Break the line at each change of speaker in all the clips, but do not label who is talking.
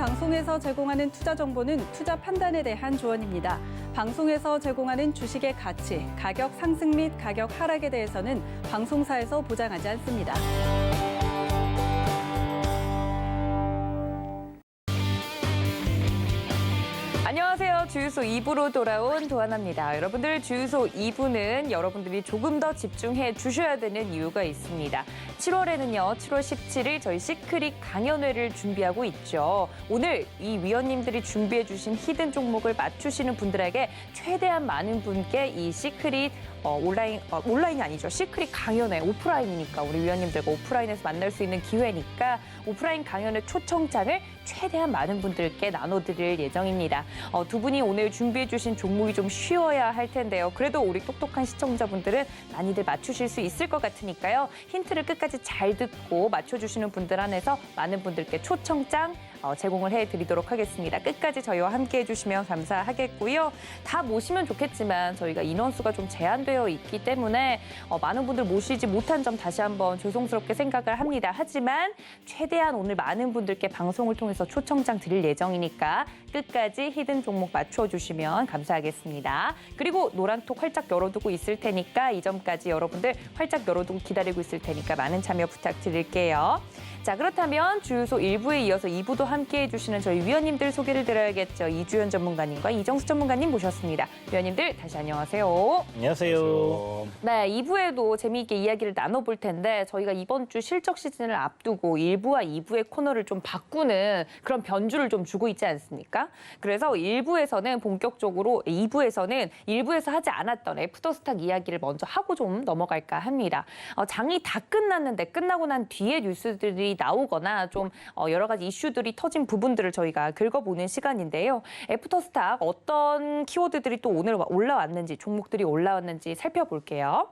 방송에서 제공하는 투자 정보는 투자 판단에 대한 조언입니다. 방송에서 제공하는 주식의 가치, 가격 상승 및 가격 하락에 대해서는 방송사에서 보장하지 않습니다.
안녕하세요. 주유소 2부로 돌아온 도하나입니다. 여러분들 주유소 2부는 여러분들이 조금 더 집중해 주셔야 되는 이유가 있습니다. 7월에는요. 7월 17일 저희 시크릿 강연회를 준비하고 있죠. 오늘 이 위원님들이 준비해 주신 히든 종목을 맞추시는 분들에게 최대한 많은 분께 이 시크릿 온라인이 아니죠. 시크릿 강연회, 오프라인이니까 우리 위원님들과 오프라인에서 만날 수 있는 기회니까 오프라인 강연회 초청장을 최대한 많은 분들께 나눠드릴 예정입니다. 두 분이 오늘 준비해 주신 종목이 좀 쉬워야 할 텐데요. 그래도 우리 똑똑한 시청자분들은 많이들 맞추실 수 있을 것 같으니까요. 힌트를 끝까지 잘 듣고 맞춰주시는 분들 안에서 많은 분들께 초청장 제공을 해드리도록 하겠습니다. 끝까지 저희와 함께 해주시면 감사하겠고요. 다 모시면 좋겠지만 저희가 인원수가 좀 제한되어 있기 때문에 많은 분들 모시지 못한 점 다시 한번 죄송스럽게 생각을 합니다. 하지만 최대한 오늘 많은 분들께 방송을 통해서 초청장 드릴 예정이니까 끝까지 히든 종목 맞춰주시면 감사하겠습니다. 그리고 노란톡 활짝 열어두고 있을 테니까 이 점까지 여러분들 활짝 열어두고 기다리고 있을 테니까 많은 참여 부탁드릴게요. 자, 그렇다면 주유소 1부에 이어서 2부도 함께 해주시는 저희 위원님들 소개를 드려야겠죠. 이주연 전문가님과 이정수 전문가님 모셨습니다. 위원님들 다시 안녕하세요.
안녕하세요.
네, 2부에도 재미있게 이야기를 나눠볼 텐데 저희가 이번 주 실적 시즌을 앞두고 1부와 2부의 코너를 좀 바꾸는 그런 변주를 좀 주고 있지 않습니까? 그래서 1부에서는 본격적으로 2부에서는 1부에서 하지 않았던 애프터스탁 이야기를 먼저 하고 좀 넘어갈까 합니다. 장이 다 끝났는데 끝나고 난 뒤에 뉴스들이 나오거나 좀 여러 가지 이슈들이 터진 부분들을 저희가 긁어보는 시간인데요. 애프터스탁 어떤 키워드들이 또 오늘 올라왔는지 종목들이 올라왔는지 살펴볼게요.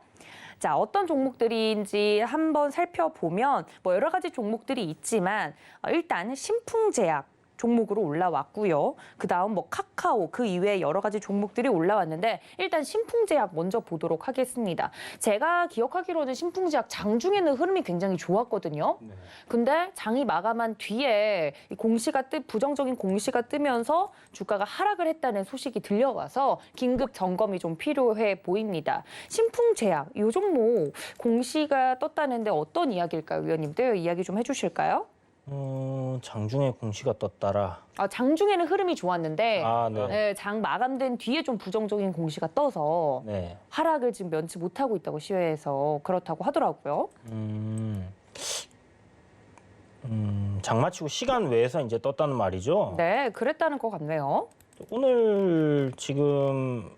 자, 어떤 종목들인지 한번 살펴보면 여러 가지 종목들이 있지만 일단 신풍제약 종목으로 올라왔고요. 그다음 카카오 그 이외에 여러 가지 종목들이 올라왔는데 일단 신풍제약 먼저 보도록 하겠습니다. 제가 기억하기로는 신풍제약 장중에는 흐름이 굉장히 좋았거든요. 네. 근데 장이 마감한 뒤에 부정적인 공시가 뜨면서 주가가 하락을 했다는 소식이 들려와서 긴급 점검이 좀 필요해 보입니다. 신풍제약 이 종목 공시가 떴다는데 어떤 이야기일까요, 위원님들? 이야기 좀 해주실까요?
장중에 공시가 떴다라.
장중에는 흐름이 좋았는데
네.
네, 장 마감된 뒤에 좀 부정적인 공시가 떠서
네.
하락을 지금 면치 못하고 있다고 시외에서 그렇다고 하더라고요.
장 마치고 시간 외에서 이제 떴다는 말이죠?
네, 그랬다는 것 같네요.
오늘 지금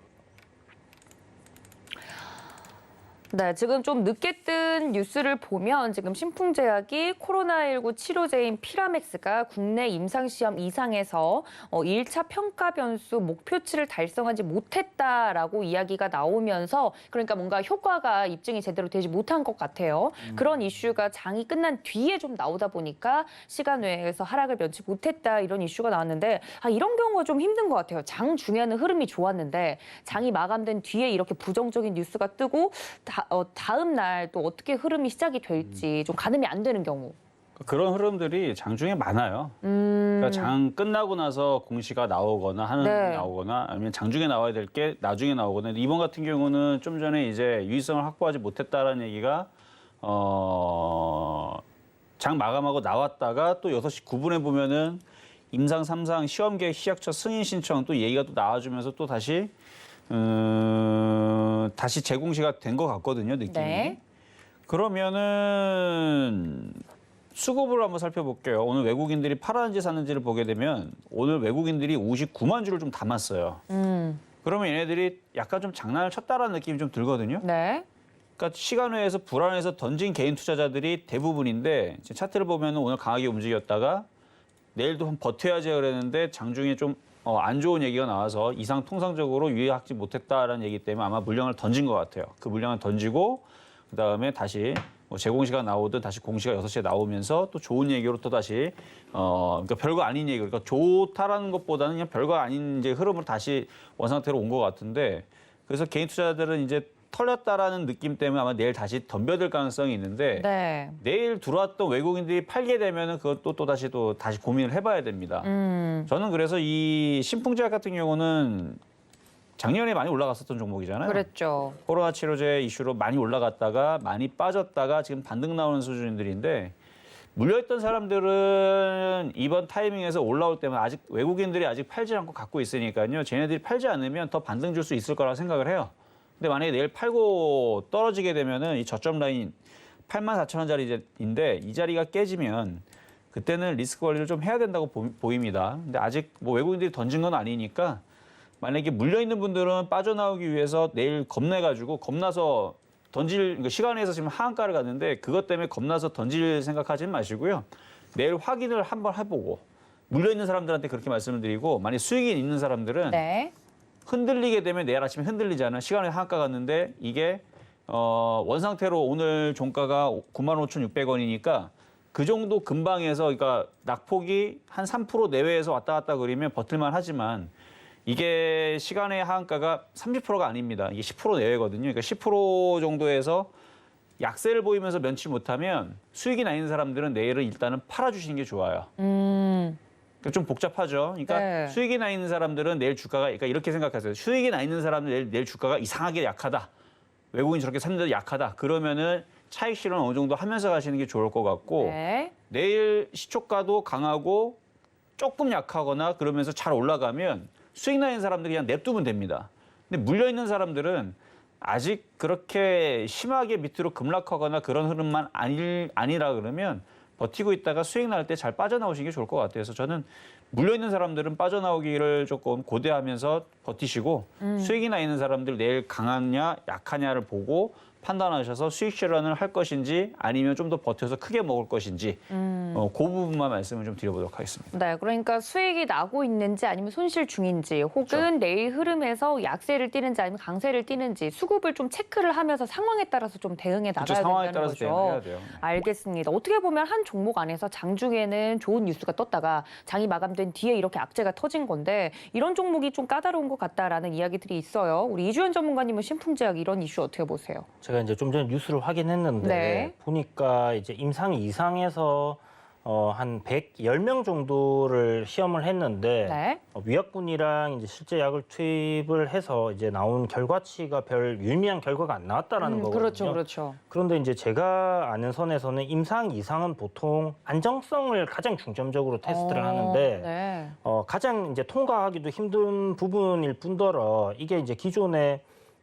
네, 지금 좀 늦게 뜬 뉴스를 보면 지금 신풍제약이 코로나19 치료제인 피라맥스가 국내 임상시험 이상에서 1차 평가 변수 목표치를 달성하지 못했다라고 이야기가 나오면서 그러니까 뭔가 효과가 입증이 제대로 되지 못한 것 같아요. 그런 이슈가 장이 끝난 뒤에 좀 나오다 보니까 시간 외에서 하락을 면치 못했다 이런 이슈가 나왔는데 이런 경우가 좀 힘든 것 같아요. 장 중에는 흐름이 좋았는데 장이 마감된 뒤에 이렇게 부정적인 뉴스가 뜨고 다음 날 또 어떻게 흐름이 시작이 될지 좀 가늠이 안 되는 경우.
그런 흐름들이 장중에 많아요. 그러니까 장 끝나고 나서 공시가 나오거나
네.
나오거나 아니면 장중에 나와야 될 게 나중에 나오거나 이번 같은 경우는 좀 전에 이제 유의성을 확보하지 못했다라는 얘기가 장 마감하고 나왔다가 또 6시 9분에 보면은 임상 3상 시험 계획 시약처 승인 신청 또 얘기가 또 나와주면서 또 다시 재공시가 된 것 같거든요, 느낌이.
네.
그러면은 수급을 한번 살펴볼게요. 오늘 외국인들이 팔았는지 샀는지를 보게 되면 오늘 외국인들이 59만 주를 좀 담았어요. 그러면 얘네들이 약간 좀 장난을 쳤다라는 느낌이 좀 들거든요.
네.
그러니까 시간 외에서 불안해서 던진 개인 투자자들이 대부분인데 지금 차트를 보면 오늘 강하게 움직였다가 내일도 한 버텨야지 그랬는데 장중에 좀 안 좋은 얘기가 나와서 이상 통상적으로 유의하지 못했다라는 얘기 때문에 아마 물량을 던진 것 같아요. 그 물량을 던지고 그다음에 다시 재공시가 나오든 다시 공시가 6시에 나오면서 또 좋은 얘기로 또 다시 그러니까 별거 아닌 얘기 그러니까 좋다라는 것보다는 그냥 별거 아닌 이제 흐름으로 다시 원상태로 온 것 같은데 그래서 개인 투자자들은 이제 털렸다라는 느낌 때문에 아마 내일 다시 덤벼들 가능성이 있는데
네.
내일 들어왔던 외국인들이 팔게 되면은 그것도 다시 고민을 해봐야 됩니다. 저는 그래서 이 신풍제약 같은 경우는 작년에 많이 올라갔었던 종목이잖아요.
그랬죠.
코로나 치료제 이슈로 많이 올라갔다가 많이 빠졌다가 지금 반등 나오는 수준들인데 물려있던 사람들은 이번 타이밍에서 올라올 때면 아직 외국인들이 아직 팔지 않고 갖고 있으니까요. 쟤네들이 팔지 않으면 더 반등 줄 수 있을 거라고 생각을 해요. 근데 만약에 내일 팔고 떨어지게 되면은 이 저점 라인 84,000원짜리인데 이 자리가 깨지면 그때는 리스크 관리를 좀 해야 된다고 보입니다. 근데 아직 뭐 외국인들이 던진 건 아니니까 만약에 물려 있는 분들은 빠져나오기 위해서 내일 겁나서 던질 시간에서 지금 하한가를 갔는데 그것 때문에 겁나서 던질 생각하지 마시고요. 내일 확인을 한번 해보고 물려 있는 사람들한테 그렇게 말씀을 드리고 만약 수익이 있는 사람들은
네.
흔들리게 되면 내일 아침에 흔들리잖아요. 시간에 하한가 갔는데 이게 원상태로 오늘 종가가 95,600원이니까 그 정도 근방에서 그러니까 낙폭이 한 3% 내외에서 왔다 갔다 그리면 버틸만 하지만 이게 시간의 하한가가 30%가 아닙니다. 이게 10% 내외거든요. 그러니까 10% 정도에서 약세를 보이면서 면치 못하면 수익이 나 있는 사람들은 내일은 일단은 팔아주시는 게 좋아요. 그러니까 좀 복잡하죠. 그러니까
네.
수익이 나 있는 사람들은 내일 주가가 그러니까 이렇게 생각하세요. 수익이 나 있는 사람들은 내일 주가가 이상하게 약하다. 외국인이 저렇게 샀는데 약하다. 그러면은 차익 실현 어느 정도 하면서 가시는 게 좋을 것 같고
네.
내일 시초가도 강하고 조금 약하거나 그러면서 잘 올라가면 수익 나 있는 사람들이 그냥 냅두면 됩니다. 근데 물려 있는 사람들은 아직 그렇게 심하게 밑으로 급락하거나 그런 흐름만 아니라 그러면 버티고 있다가 수익 날 때 잘 빠져나오시는 게 좋을 것 같아요. 그래서 저는 물려있는 사람들은 빠져나오기를 조금 고대하면서 버티시고 수익이 나 있는 사람들 내일 강하냐 약하냐를 보고 판단하셔서 수익 실현을 할 것인지 아니면 좀 더 버텨서 크게 먹을 것인지 그 부분만 말씀을 좀 드려보도록 하겠습니다.
네, 그러니까 수익이 나고 있는지 아니면 손실 중인지 혹은
그렇죠.
내일 흐름에서 약세를 띠는지 아니면 강세를 띠는지 수급을 좀 체크를 하면서 상황에 따라서 좀 대응해
그렇죠.
나가야
상황에
된다는
따라서
거죠.
대응해야 돼요.
알겠습니다. 어떻게 보면 한 종목 안에서 장중에는 좋은 뉴스가 떴다가 장이 마감된 뒤에 이렇게 악재가 터진 건데 이런 종목이 좀 까다로운 것 같다라는 이야기들이 있어요. 우리 이주연 전문가님은 신풍제약 이런 이슈 어떻게 보세요?
제가 이제 좀 전에 뉴스를 확인했는데
네.
보니까 이제 임상 이상에서 한 110명 정도를 시험을 했는데
네.
위약군이랑 이제 실제 약을 투입을 해서 이제 나온 결과치가 별 유의미한 결과가 안 나왔다라는 거거든요.
그렇죠, 그렇죠.
그런데 이제 제가 아는 선에서는 임상 이상은 보통 안정성을 가장 중점적으로 테스트를 하는데
네.
가장 이제 통과하기도 힘든 부분일 뿐더러 이게 이제 기존에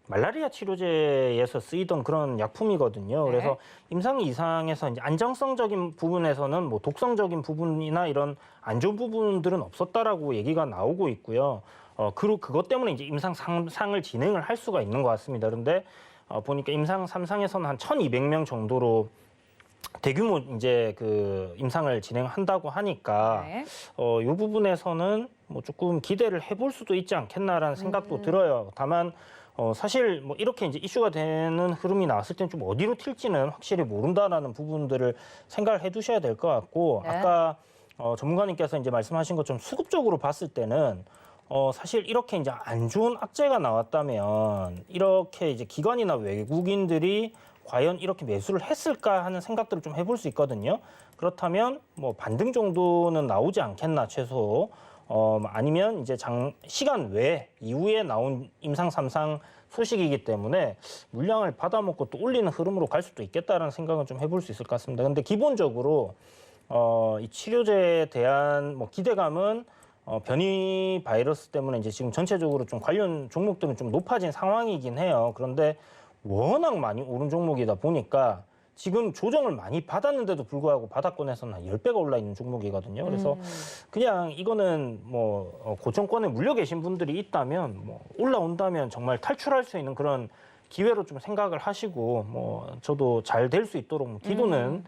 말라리아 치료제에서 쓰이던 그런 약품이거든요.
네. 그래서
임상 이상에서 이제 안정성적인 부분에서는 뭐 독성적인 부분이나 이런 안 좋은 부분들은 없었다라고 얘기가 나오고 있고요. 그리고 그것 때문에 이제 임상 3상을 진행을 할 수가 있는 것 같습니다. 그런데 보니까 임상 3상에서는 한 1,200명 정도로 대규모 이제 그 임상을 진행한다고 하니까
네.
이 부분에서는 뭐 조금 기대를 해볼 수도 있지 않겠나라는 생각도 들어요. 다만 사실 뭐 이렇게 이제 이슈가 되는 흐름이 나왔을 때는 좀 어디로 튈지는 확실히 모른다라는 부분들을 생각을 해두셔야 될 것 같고
네.
아까 전문가님께서 이제 말씀하신 것처럼 수급적으로 봤을 때는 사실 이렇게 이제 안 좋은 악재가 나왔다면 이렇게 이제 기관이나 외국인들이 과연 이렇게 매수를 했을까 하는 생각들을 좀 해볼 수 있거든요. 그렇다면 뭐 반등 정도는 나오지 않겠나 최소. 아니면 이제 시간 외 이후에 나온 임상 3상 소식이기 때문에 물량을 받아먹고 또 올리는 흐름으로 갈 수도 있겠다라는 생각은 좀 해볼 수 있을 것 같습니다. 근데 기본적으로 이 치료제에 대한 뭐 기대감은 변이 바이러스 때문에 이제 지금 전체적으로 좀 관련 종목들은 좀 높아진 상황이긴 해요. 그런데 워낙 많이 오른 종목이다 보니까 지금 조정을 많이 받았는데도 불구하고 바닥권에서는 한 10배가 올라 있는 종목이거든요. 그래서 그냥 이거는 뭐 고정권에 물려 계신 분들이 있다면 뭐 올라온다면 정말 탈출할 수 있는 그런 기회로 좀 생각을 하시고 뭐 저도 잘 될 수 있도록 기도는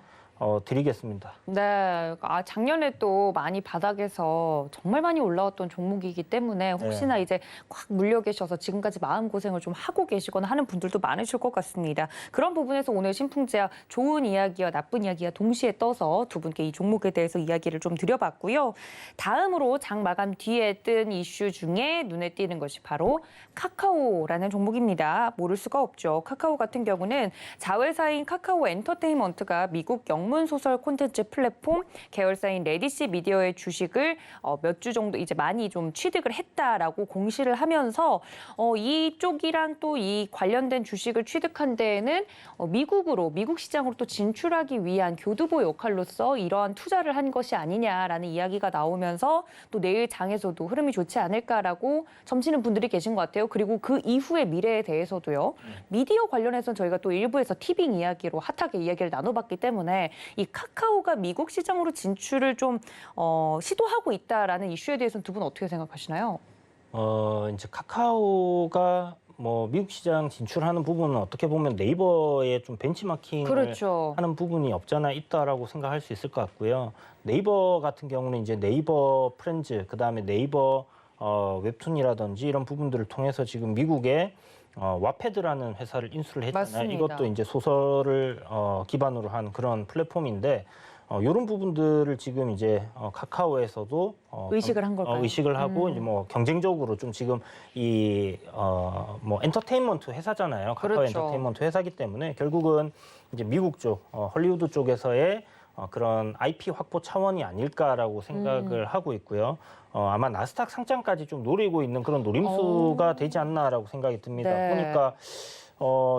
드리겠습니다.
네, 작년에 또 많이 바닥에서 정말 많이 올라왔던 종목이기 때문에 혹시나 이제 꽉 물려 계셔서 지금까지 마음고생을 좀 하고 계시거나 하는 분들도 많으실 것 같습니다. 그런 부분에서 오늘 신풍제약 좋은 이야기와 나쁜 이야기가 동시에 떠서 두 분께 이 종목에 대해서 이야기를 좀 드려봤고요. 다음으로 장 마감 뒤에 뜬 이슈 중에 눈에 띄는 것이 바로 카카오라는 종목입니다. 모를 수가 없죠. 카카오 같은 경우는 자회사인 카카오 엔터테인먼트가 미국 영문 소설 콘텐츠 플랫폼 계열사인 레디시 미디어의 주식을 몇 주 정도 이제 많이 좀 취득을 했다라고 공시를 하면서 이쪽이랑 또 이 관련된 주식을 취득한 데에는 미국 시장으로 또 진출하기 위한 교두보 역할로서 이러한 투자를 한 것이 아니냐라는 이야기가 나오면서 또 내일 장에서도 흐름이 좋지 않을까라고 점치는 분들이 계신 것 같아요. 그리고 그 이후의 미래에 대해서도요. 미디어 관련해서는 저희가 또 일부에서 티빙 이야기로 핫하게 이야기를 나눠봤기 때문에 이 카카오가 미국 시장으로 진출을 좀 시도하고 있다라는 이슈에 대해서는 두 분 어떻게 생각하시나요?
이제 카카오가 뭐 미국 시장 진출하는 부분은 어떻게 보면 네이버에 좀 벤치마킹을
그렇죠.
하는 부분이 없잖아 있다라고 생각할 수 있을 것 같고요. 네이버 같은 경우는 이제 네이버 프렌즈, 그다음에 네이버 웹툰이라든지 이런 부분들을 통해서 지금 미국에 와패드라는 회사를 인수를 했잖아요.
맞습니다.
이것도 이제 소설을 기반으로 한 그런 플랫폼인데 이런 부분들을 지금 이제 카카오에서도
의식을 한 걸까요?
의식을 하고 이제 뭐 경쟁적으로 좀 지금 이 뭐 엔터테인먼트 회사잖아요. 카카오
그렇죠.
엔터테인먼트 회사기 때문에 결국은 이제 미국 쪽 헐리우드 쪽에서의 그런 IP 확보 차원이 아닐까라고 생각을 하고 있고요. 아마 나스닥 상장까지 좀 노리고 있는 그런 노림수가 되지 않나라고 생각이 듭니다.
네.
보니까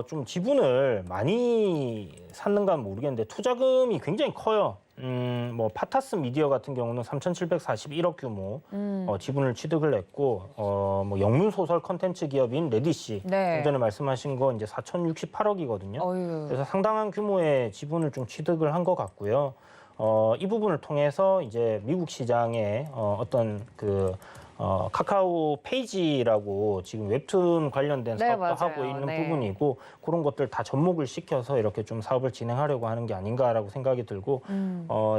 좀 지분을 많이 샀는가는 모르겠는데 투자금이 굉장히 커요. 뭐 파타스 미디어 같은 경우는 3,741억 규모 지분을 취득을 했고, 뭐 영문 소설 컨텐츠 기업인 레디시
네.
좀 전에 말씀하신 거 이제 4,068억이거든요.
어휴.
그래서 상당한 규모의 지분을 좀 취득을 한 것 같고요. 이 부분을 통해서 이제 미국 시장에 어떤 카카오 페이지라고 지금 웹툰 관련된
네,
사업도
맞아요.
하고 있는
네.
부분이고 그런 것들 다 접목을 시켜서 이렇게 좀 사업을 진행하려고 하는 게 아닌가라고 생각이 들고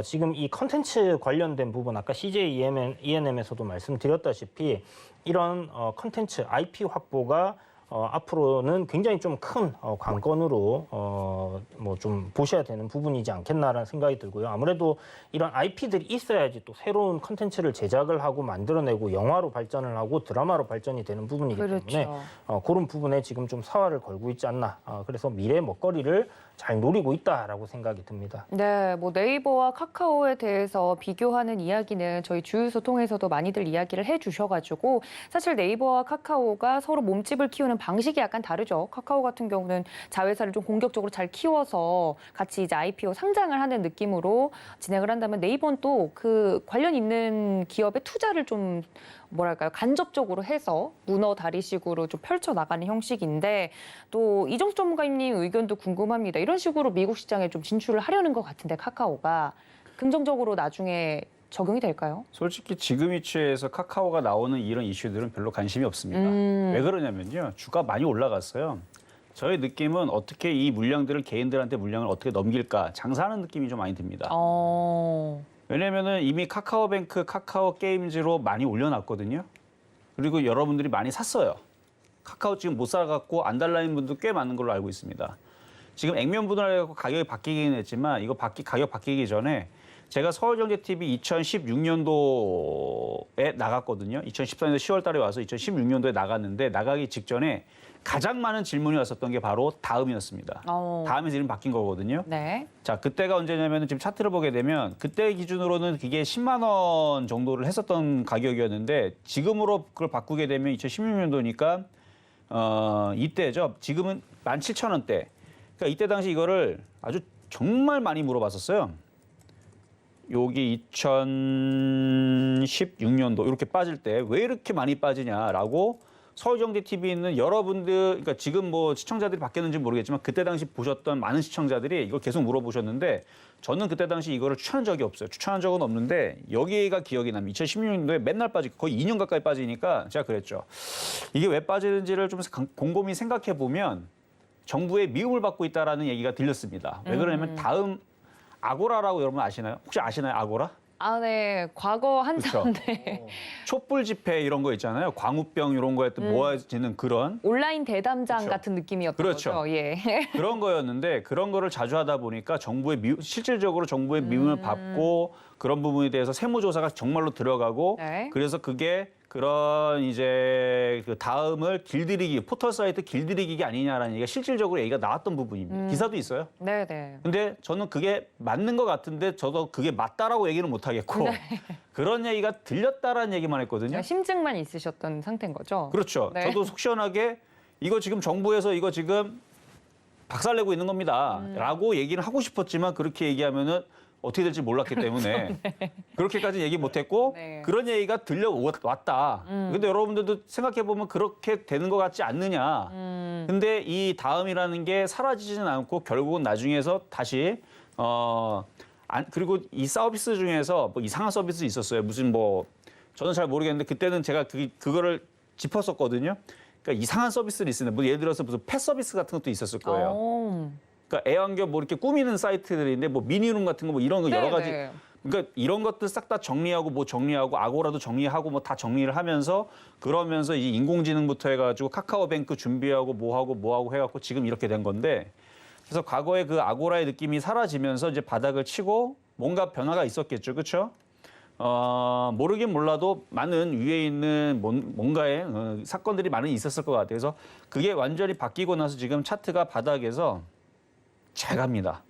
지금 이 컨텐츠 관련된 부분 아까 CJ ENM에서도 말씀드렸다시피 이런 컨텐츠 IP 확보가 앞으로는 굉장히 좀 큰 관건으로 뭐 좀 보셔야 되는 부분이지 않겠나라는 생각이 들고요. 아무래도 이런 IP들이 있어야지 또 새로운 컨텐츠를 제작을 하고 만들어내고 영화로 발전을 하고 드라마로 발전이 되는 부분이기 때문에
그렇죠.
그런 부분에 지금 좀 사활을 걸고 있지 않나. 그래서 미래 먹거리를 잘 노리고 있다라고 생각이 듭니다.
네, 뭐 네이버와 카카오에 대해서 비교하는 이야기는 저희 주유소 통해서도 많이들 이야기를 해주셔가지고 사실 네이버와 카카오가 서로 몸집을 키우는 방식이 약간 다르죠. 카카오 같은 경우는 자회사를 좀 공격적으로 잘 키워서 같이 이제 IPO 상장을 하는 느낌으로 진행을 한다면 네이버는 또 그 관련 있는 기업에 투자를 좀 뭐랄까요, 간접적으로 해서 문어 다리식으로 좀 펼쳐나가는 형식인데 또 이정수 전문가님 의견도 궁금합니다. 이런 식으로 미국 시장에 좀 진출을 하려는 것 같은데 카카오가 긍정적으로 나중에 적용이 될까요?
솔직히 지금 위치에서 카카오가 나오는 이런 이슈들은 별로 관심이 없습니다. 왜 그러냐면요. 주가 많이 올라갔어요. 저의 느낌은 어떻게 이 물량들을 개인들한테 물량을 어떻게 넘길까 장사하는 느낌이 좀 많이 듭니다. 왜냐면은 이미 카카오뱅크, 카카오 게임즈로 많이 올려놨거든요. 그리고 여러분들이 많이 샀어요. 카카오 지금 못 살아갖고 안 달라는 분도 꽤 많은 걸로 알고 있습니다. 지금 액면 분할해서 가격이 바뀌긴 했지만 이거 가격 바뀌기 전에 제가 서울경제TV 2016년도에 나갔거든요. 2014년도 10월 달에 와서 2016년도에 나갔는데 나가기 직전에 가장 많은 질문이 왔었던 게 바로 다음이었습니다. 다음에서 이름 바뀐 거거든요.
네.
자, 그때가 언제냐면 지금 차트를 보게 되면 그때 기준으로는 그게 10만 원 정도를 했었던 가격이었는데 지금으로 그걸 바꾸게 되면 2016년도니까 이때죠. 지금은 17,000원대. 그러니까 이때 당시 이거를 아주 정말 많이 물어봤었어요. 여기 2016년도 이렇게 빠질 때 왜 이렇게 많이 빠지냐라고 서울경제TV에 있는 여러분들, 그러니까 지금 뭐 시청자들이 바뀌었는지 모르겠지만 그때 당시 보셨던 많은 시청자들이 이걸 계속 물어보셨는데 저는 그때 당시 이거를 추천한 적이 없어요. 추천한 적은 없는데 여기가 기억이 납니다. 2016년도에 맨날 빠지고 거의 2년 가까이 빠지니까 제가 그랬죠. 이게 왜 빠지는지를 좀 곰곰이 생각해 보면 정부의 미움을 받고 있다라는 얘기가 들렸습니다. 왜 그러냐면 다음 아고라라고 여러분 아시나요? 혹시 아시나요? 아고라?
아, 네. 과거 한참 네.
촛불 집회 이런 거 있잖아요. 광우병 이런 거에 또 모아지는 그런
온라인 대담장
그렇죠.
같은 느낌이었던
그렇죠.
거죠. 예.
그런 거였는데 그런 거를 자주 하다 보니까 실질적으로 정부의 미움을 받고 그런 부분에 대해서 세무조사가 정말로 들어가고
네.
그래서 그게 그런 이제 그 다음을 길들이기 포털 사이트 길들이기 아니냐라는 얘기가 실질적으로 얘기가 나왔던 부분입니다. 기사도 있어요.
네, 네.
근데 저는 그게 맞는 것 같은데 저도 그게 맞다라고 얘기는 못 하겠고 그런 얘기가 들렸다라는 얘기만 했거든요.
심증만 있으셨던 상태인 거죠.
그렇죠.
네.
저도 속 시원하게 이거 지금 정부에서 이거 지금 박살내고 있는 겁니다. 라고 얘기를 하고 싶었지만 그렇게 얘기하면은 어떻게 될지 몰랐기 때문에 그렇게까지 얘기 못했고
네.
그런 얘기가 들려왔다. 근데 여러분들도 생각해보면 그렇게 되는 것 같지 않느냐. 근데 이 다음이라는 게 사라지지는 않고 결국은 나중에서 다시 그리고 이 서비스 중에서 뭐 이상한 서비스 있었어요. 무슨 뭐 저는 잘 모르겠는데 그때는 제가 그거를 짚었었거든요. 그러니까 이상한 서비스를 있었는데 뭐 예를 들어서 무슨 펫 서비스 같은 것도 있었을 거예요.
오.
그러니까 애완견 뭐 이렇게 꾸미는 사이트들인데 뭐 미니룸 같은 거 뭐 이런 거 여러 가지.
네.
그러니까 이런 것들 싹 다 정리하고 뭐 정리하고 아고라도 정리하고 뭐 다 정리를 하면서 그러면서 이 인공지능부터 해가지고 카카오뱅크 준비하고 뭐하고 해갖고 지금 이렇게 된 건데 그래서 과거에 그 아고라의 느낌이 사라지면서 이제 바닥을 치고 뭔가 변화가 있었겠죠, 그렇죠? 모르긴 몰라도 많은 위에 있는 뭔가의 사건들이 많이 있었을 것 같아요. 그래서 그게 완전히 바뀌고 나서 지금 차트가 바닥에서 잘 갑니다.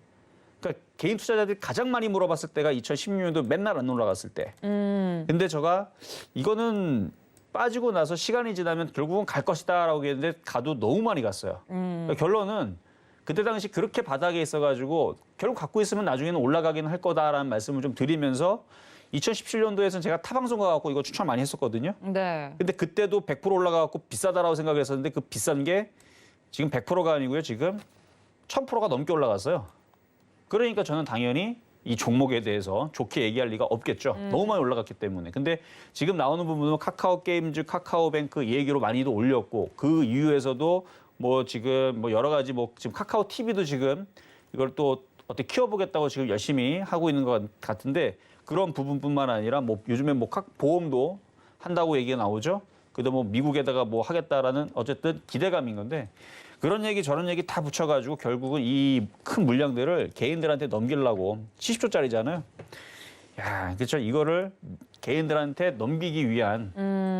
그러니까 개인 투자자들이 가장 많이 물어봤을 때가 2016년도 맨날 안 올라갔을 때. 근데 제가 이거는 빠지고 나서 시간이 지나면 결국은 갈 것이다라고 했는데 가도 너무 많이 갔어요. 그러니까 결론은 그때 당시 그렇게 바닥에 있어가지고 결국 갖고 있으면 나중에는 올라가기는 할 거다라는 말씀을 좀 드리면서 2017년도에서는 제가 타방송 가갖고 이거 추천 많이 했었거든요.
네.
근데 그때도 100% 올라가갖고 비싸다라고 생각했었는데 그 비싼 게 지금 100%가 아니고요. 지금 1000%가 넘게 올라갔어요. 그러니까 저는 당연히 이 종목에 대해서 좋게 얘기할 리가 없겠죠. 너무 많이 올라갔기 때문에. 근데 지금 나오는 부분은 카카오 게임즈, 카카오뱅크 이 얘기로 많이도 올렸고 그 이후에서도 뭐 지금 뭐 여러 가지 뭐 지금 카카오 TV도 지금 이걸 또 어떻게 키워보겠다고 지금 열심히 하고 있는 것 같은데 그런 부분뿐만 아니라 뭐 요즘에 뭐 보험도 한다고 얘기가 나오죠. 그래도 뭐 미국에다가 뭐 하겠다라는 어쨌든 기대감인 건데 그런 얘기 저런 얘기 다 붙여가지고 결국은 이 큰 물량들을 개인들한테 넘기려고 70조짜리잖아요. 야, 그렇죠. 이거를 개인들한테 넘기기 위한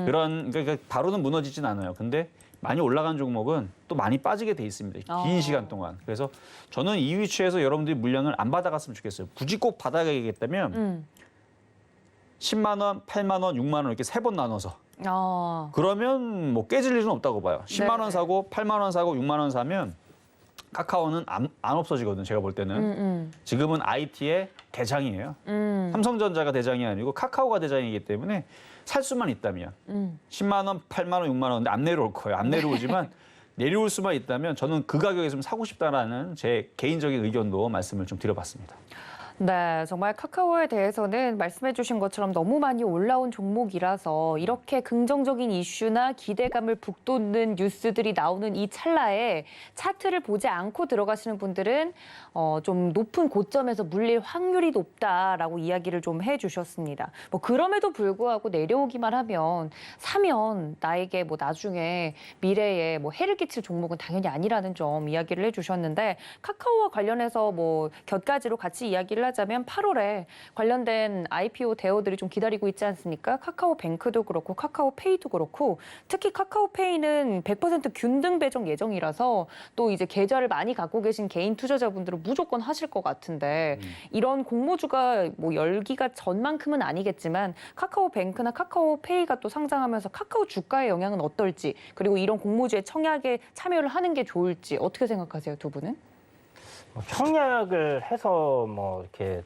그런 그러니까 바로는 무너지진 않아요. 근데 많이 올라간 종목은 또 많이 빠지게 돼 있습니다. 긴 시간 동안. 그래서 저는 이 위치에서 여러분들이 물량을 안 받아갔으면 좋겠어요. 굳이 꼭 받아가겠다면 10만 원, 8만 원, 6만 원 이렇게 3번 나눠서. 그러면 뭐 깨질 일은 없다고 봐요. 10만 원 사고 8만 원 사고 6만 원 사면 카카오는 안 없어지거든요. 제가 볼 때는. 지금은 IT의 대장이에요. 삼성전자가 대장이 아니고 카카오가 대장이기 때문에 살 수만 있다면 10만 원, 8만 원, 6만 원 근데 안 내려올 거예요. 안 내려오지만 내려올 수만 있다면 저는 그 가격에 좀 사고 싶다라는 제 개인적인 의견도 말씀을 좀 드려봤습니다.
네, 정말 카카오에 대해서는 말씀해 주신 것처럼 너무 많이 올라온 종목이라서 이렇게 긍정적인 이슈나 기대감을 북돋는 뉴스들이 나오는 이 찰나에 차트를 보지 않고 들어가시는 분들은 좀 높은 고점에서 물릴 확률이 높다라고 이야기를 좀 해주셨습니다. 뭐 그럼에도 불구하고 내려오기만 하면 사면 나에게 뭐 나중에 미래에 뭐 해를 끼칠 종목은 당연히 아니라는 점 이야기를 해주셨는데 카카오와 관련해서 뭐 곁가지로 같이 이야기를 하자면 8월에 관련된 IPO 대우들이 좀 기다리고 있지 않습니까? 카카오뱅크도 그렇고 카카오페이도 그렇고 특히 카카오페이는 100% 균등 배정 예정이라서 또 이제 계좌를 많이 갖고 계신 개인 투자자분들은 무조건 하실 것 같은데 이런 공모주가 뭐 열기가 전만큼은 아니겠지만 카카오뱅크나 카카오페이가 또 상장하면서 카카오 주가의 영향은 어떨지 그리고 이런 공모주의 청약에 참여를 하는 게 좋을지 어떻게 생각하세요, 두 분은?
청약을 해서 뭐 이렇게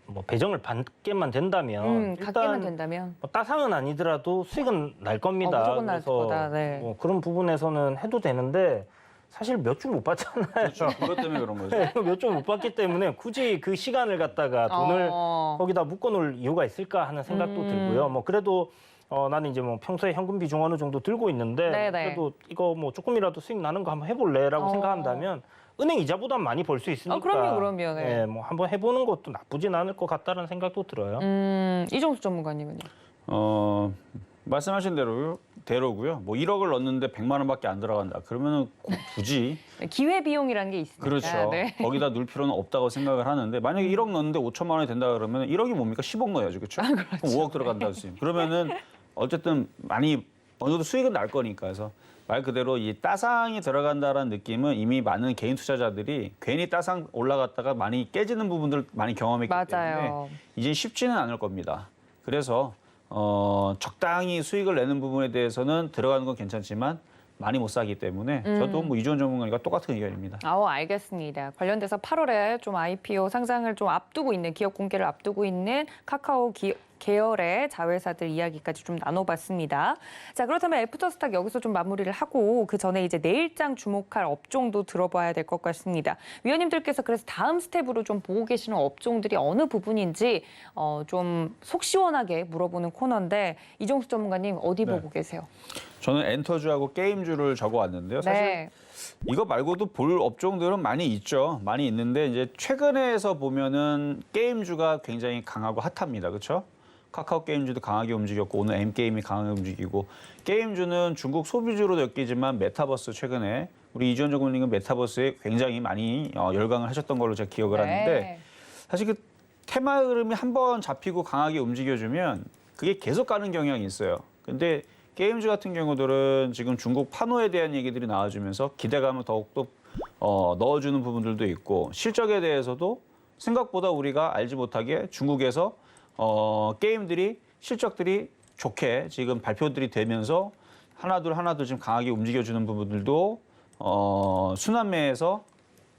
뭐 배정을 받게만 된다면
갖게만 된다면
뭐 따상은 아니더라도 수익은 날 겁니다.
무조건 날
그래서
거다. 네.
뭐 그런 부분에서는 해도 되는데 사실 몇 주 못 받잖아요.
그렇죠. 그것 때문에 그런 거죠.
몇 주 못 받기 때문에 굳이 그 시간을 갖다가 돈을 거기다 묶어놓을 이유가 있을까 하는 생각도 들고요. 뭐 그래도 나는 이제 뭐 평소에 현금 비중 어느 정도 들고 있는데
네네.
그래도 이거 뭐 조금이라도 수익 나는 거 한번 해볼래라고 생각한다면 은행 이자보다 많이 벌 수 있으니까.
그럼요. 네.
예, 뭐 한번 해보는 것도 나쁘진 않을 것 같다는 생각도 들어요.
이종수 전문가님은요?
말씀하신 대로고요. 뭐 1억을 넣는데 100만 원밖에 안 들어간다. 그러면은 굳이
기회 비용이라는 게 있습니다.
그렇죠.
네.
거기다 넣을 필요는 없다고 생각을 하는데 만약에 1억 넣는데 5천만 원이 된다 그러면 1억이 뭡니까? 10억 넣어야죠. 그렇죠? 그럼 5억 들어간다 했어요. 그러면은 어쨌든 많이 어느 정도 수익은 날 거니까. 그래서 말 그대로 이 따상이 들어간다라는 느낌은 이미 많은 개인 투자자들이 괜히 따상 올라갔다가 많이 깨지는 부분들 많이 경험했기
맞아요.
때문에 이제 쉽지는 않을 겁니다. 그래서 적당히 수익을 내는 부분에 대해서는 들어가는 건 괜찮지만 많이 못 사기 때문에 저도 뭐 이주원 전문가님과 똑같은 의견입니다.
알겠습니다. 관련돼서 8월에 좀 IPO 상장을 좀 앞두고 있는 기업 공개를 앞두고 있는 카카오 계열의 자회사들 이야기까지 좀 나눠봤습니다. 자, 그렇다면 애프터스탁 여기서 좀 마무리를 하고 그 전에 이제 내일장 주목할 업종도 들어봐야 될 것 같습니다. 위원님들께서 그래서 다음 스텝으로 좀 보고 계시는 업종들이 어느 부분인지 좀 속 시원하게 물어보는 코너인데 이종수 전문가님 어디
네.
보고 계세요?
저는 엔터주하고 게임주를 적어왔는데요. 사실
네.
이거 말고도 볼 업종들은 많이 있죠. 많이 있는데 이제 최근에서 보면은 게임주가 굉장히 강하고 핫합니다. 그렇죠? 카카오 게임주도 강하게 움직였고 오늘 M게임이 강하게 움직이고 게임주는 중국 소비주로 엮이지만 메타버스 최근에 우리 이주원 전문가님은 메타버스에 굉장히 많이 열광을 하셨던 걸로 제가 기억을 하는데 사실 그 테마 흐름이 한번 잡히고 강하게 움직여주면 그게 계속 가는 경향이 있어요. 근데 게임주 같은 경우들은 지금 중국 판호에 대한 얘기들이 나와주면서 기대감을 더욱더 넣어주는 부분들도 있고 실적에 대해서도 생각보다 우리가 알지 못하게 중국에서 게임들이 실적들이 좋게 지금 발표들이 되면서 하나둘 지금 강하게 움직여주는 부분들도 순환매에서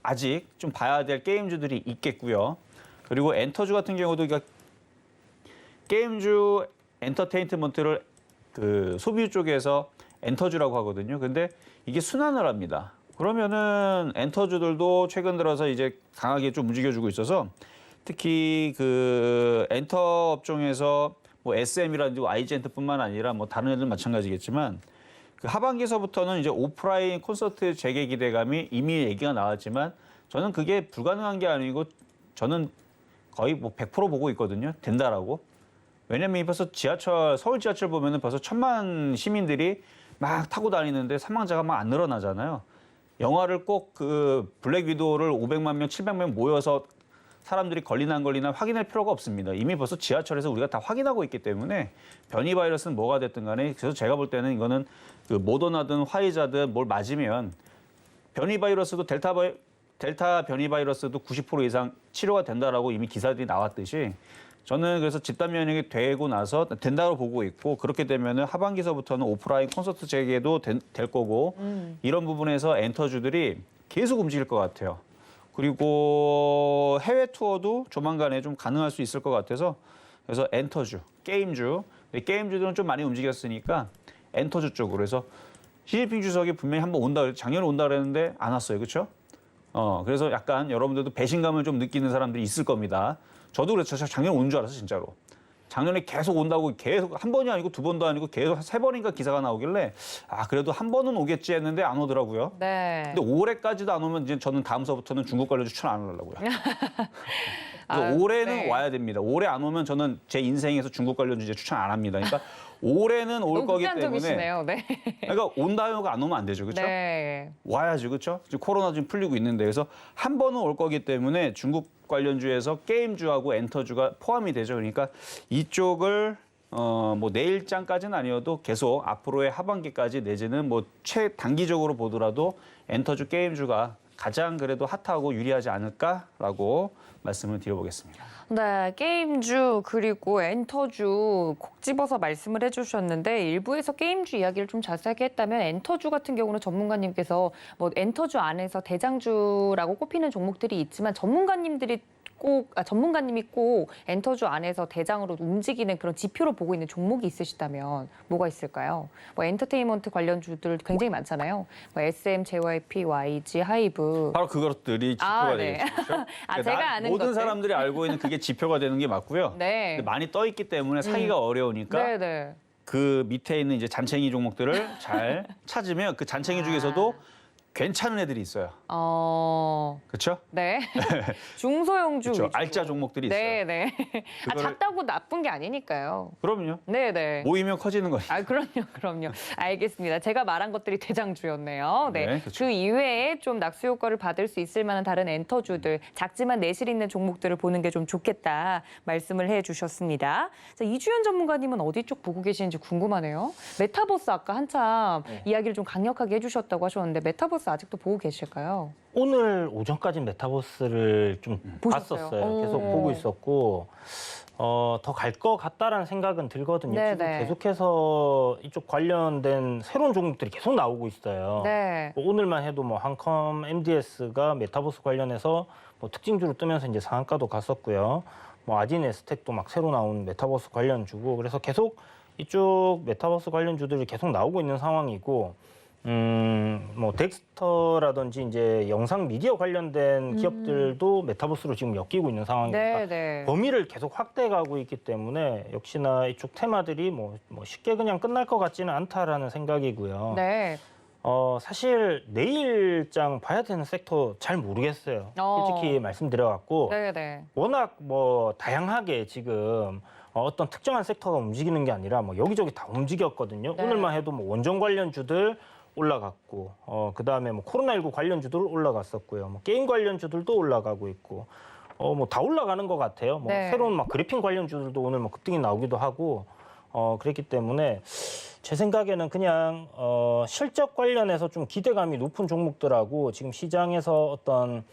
아직 좀 봐야 될 게임주들이 있겠고요. 그리고 엔터주 같은 경우도 그러니까 게임주 엔터테인먼트를 그 소비주 쪽에서 엔터주라고 하거든요. 근데 이게 순환을 합니다. 그러면은 엔터주들도 최근 들어서 이제 강하게 좀 움직여주고 있어서 특히 그 엔터 업종에서 뭐 SM이라든지 아이젠트뿐만 아니라 뭐 다른 애들 마찬가지겠지만 그 하반기서부터는 이제 오프라인 콘서트 재개 기대감이 이미 얘기가 나왔지만 저는 그게 불가능한 게 아니고 저는 거의 뭐 100% 보고 있거든요. 된다라고. 왜냐면 벌써 서울 지하철 보면은 벌써 1,000만 시민들이 막 타고 다니는데 사망자가 막 안 늘어나잖아요. 영화를 꼭 그 블랙 위도우를 500만 명, 700명 모여서 사람들이 걸리나 안 걸리나 확인할 필요가 없습니다. 이미 벌써 지하철에서 우리가 다 확인하고 있기 때문에 변이 바이러스는 뭐가 됐든 간에 그래서 제가 볼 때는 이거는 그 모더나든 화이자든 뭘 맞으면 변이 바이러스도 델타 변이 바이러스도 90% 이상 치료가 된다라고 이미 기사들이 나왔듯이 저는 그래서 집단 면역이 되고 나서 된다고 보고 있고 그렇게 되면은 하반기서부터는 오프라인 콘서트 재개도 될 거고 이런 부분에서 엔터주들이 계속 움직일 것 같아요. 그리고 해외 투어도 조만간에 좀 가능할 수 있을 것 같아서 그래서 엔터주, 게임주들은 좀 많이 움직였으니까 엔터주 쪽으로 해서 시진핑 주석이 분명히 한번 온다, 작년에 온다 그랬는데 안 왔어요, 그렇죠? 그래서 약간 여러분들도 배신감을 좀 느끼는 사람들이 있을 겁니다. 저도 그랬죠. 작년에 온 줄 알았어, 진짜로. 작년에 계속 온다고 계속 한 번이 아니고 두 번도 아니고 계속 3번인가 기사가 나오길래 그래도 한 번은 오겠지 했는데 안 오더라고요.
네.
근데 올해까지도 안 오면 이제 저는 다음서부터는 중국 관련 추천 안 하려고요. 그래서 올해는
네.
와야 됩니다. 올해 안 오면 저는 제 인생에서 중국 관련 주제 추천 안 합니다. 그러니까 올해는 올
너무
거기 때문에
극단적이시네요. 네.
그러니까 온다요가 안 오면 안 되죠. 그렇죠?
네.
와야죠. 그렇죠? 지금 코로나 지금 풀리고 있는데 그래서 한 번은 올 거기 때문에 중국 관련주에서 게임주하고 엔터주가 포함이 되죠. 그러니까 이쪽을 뭐 내일장까지는 아니어도 계속 앞으로의 하반기까지 내지는 뭐 최단기적으로 보더라도 엔터주 게임주가 가장 그래도 핫하고 유리하지 않을까라고 말씀을 드려보겠습니다.
네, 게임주 그리고 엔터주 콕 집어서 말씀을 해주셨는데 일부에서 게임주 이야기를 좀 자세하게 했다면 엔터주 같은 경우는 전문가님께서 뭐 엔터주 안에서 대장주라고 꼽히는 종목들이 있지만 전문가님이 꼭 엔터주 안에서 대장으로 움직이는 그런 지표로 보고 있는 종목이 있으시다면 뭐가 있을까요? 뭐 엔터테인먼트 관련주들 굉장히 많잖아요. 뭐 SM, JYP, YG, 하이브.
바로 그것들이 지표가
네.
되겠죠. 그러니까
제가 아는
모든
것들.
사람들이 알고 있는 그게 지표가 되는 게 맞고요.
네.
근데 많이 떠 있기 때문에 사기가 어려우니까
네, 네.
그 밑에 있는 이제 잔챙이 종목들을 잘 찾으면 그 잔챙이 중에서도 괜찮은 애들이 있어요. 그렇죠?
네. 중소형주
그렇죠.
위주로.
알짜 종목들이 있어요.
네, 네. 아,
그거를-
작다고 나쁜 게 아니니까요.
그럼요.
네, 네.
모이면 커지는 거니까.
아, 그럼요. 알겠습니다. 제가 말한 것들이 대장주였네요. 네.
네, 그렇죠.
그 이외에 좀 낙수 효과를 받을 수 있을 만한 다른 엔터주들, 작지만 내실 있는 종목들을 보는 게 좀 좋겠다 말씀을 해주셨습니다. 자, 이주연 전문가님은 어디 쪽 보고 계시는지 궁금하네요. 메타버스 아까 한참 이야기를 좀 강력하게 해주셨다고 하셨는데 메타버스 아직도 보고 계실까요?
오늘 오전까지 메타버스를 좀
보셨어요?
봤었어요. 계속
오.
보고 있었고 더 갈 것 같다라는 생각은 들거든요.
네네.
지금 계속해서 이쪽 관련된 새로운 종목들이 계속 나오고 있어요.
네.
뭐 오늘만 해도 뭐 한컴 MDS가 메타버스 관련해서 뭐 특징주로 뜨면서 이제 상한가도 갔었고요. 뭐 아지네스텍도 막 새로 나온 메타버스 관련주고 그래서 계속 이쪽 메타버스 관련주들이 계속 나오고 있는 상황이고 뭐 덱스터라든지 이제 영상 미디어 관련된 기업들도 메타버스로 지금 엮이고 있는 상황이니까
네, 네.
범위를 계속 확대해가고 있기 때문에 역시나 이쪽 테마들이 뭐 쉽게 그냥 끝날 것 같지는 않다라는 생각이고요.
네.
사실 내일장 봐야 되는 섹터 잘 모르겠어요. 솔직히 말씀드려갖고
네, 네.
워낙 뭐 다양하게 지금 어떤 특정한 섹터가 움직이는 게 아니라 뭐 여기저기 다 움직였거든요.
네.
오늘만 해도 뭐 원전 관련주들 올라갔고, 그다음에 뭐 코로나19 관련주들 올라갔었고요. 뭐 게임 관련주들도 올라가고 있고, 뭐 다 올라가는 것 같아요. 뭐
네.
새로운 막 그래픽 관련주들도 오늘 뭐 급등이 나오기도 하고, 그랬기 때문에 제 생각에는 그냥 실적 관련해서 좀 기대감이 높은 종목들하고 지금 시장에서 어떤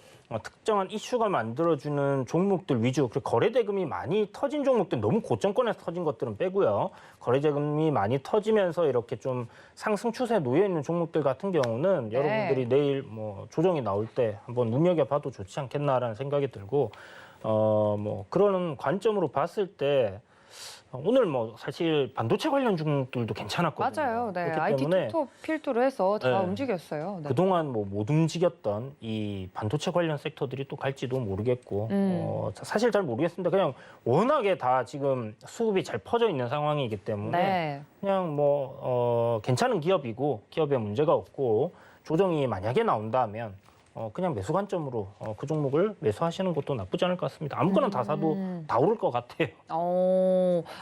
특정한 이슈가 만들어주는 종목들 위주, 그리고 거래대금이 많이 터진 종목들, 너무 고점권에서 터진 것들은 빼고요. 거래대금이 많이 터지면서 이렇게 좀 상승 추세에 놓여 있는 종목들 같은 경우는
네.
여러분들이 내일 뭐 조정이 나올 때 한번 눈여겨봐도 좋지 않겠나라는 생각이 들고, 뭐 그런 관점으로 봤을 때 오늘 뭐 사실 반도체 관련 종목들도 괜찮았거든요.
맞아요. 네.
그렇기
IT
때문에
톱 필두로 해서 다
네.
움직였어요. 네.
그동안 뭐 못 움직였던 이 반도체 관련 섹터들이 또 갈지도 모르겠고 사실 잘 모르겠습니다. 그냥 워낙에 다 지금 수급이 잘 퍼져 있는 상황이기 때문에
네.
그냥 뭐 괜찮은 기업이고 기업에 문제가 없고 조정이 만약에 나온다면 그냥 매수 관점으로 그 종목을 매수하시는 것도 나쁘지 않을 것 같습니다. 아무거나 다 사도 다 오를 것 같아요.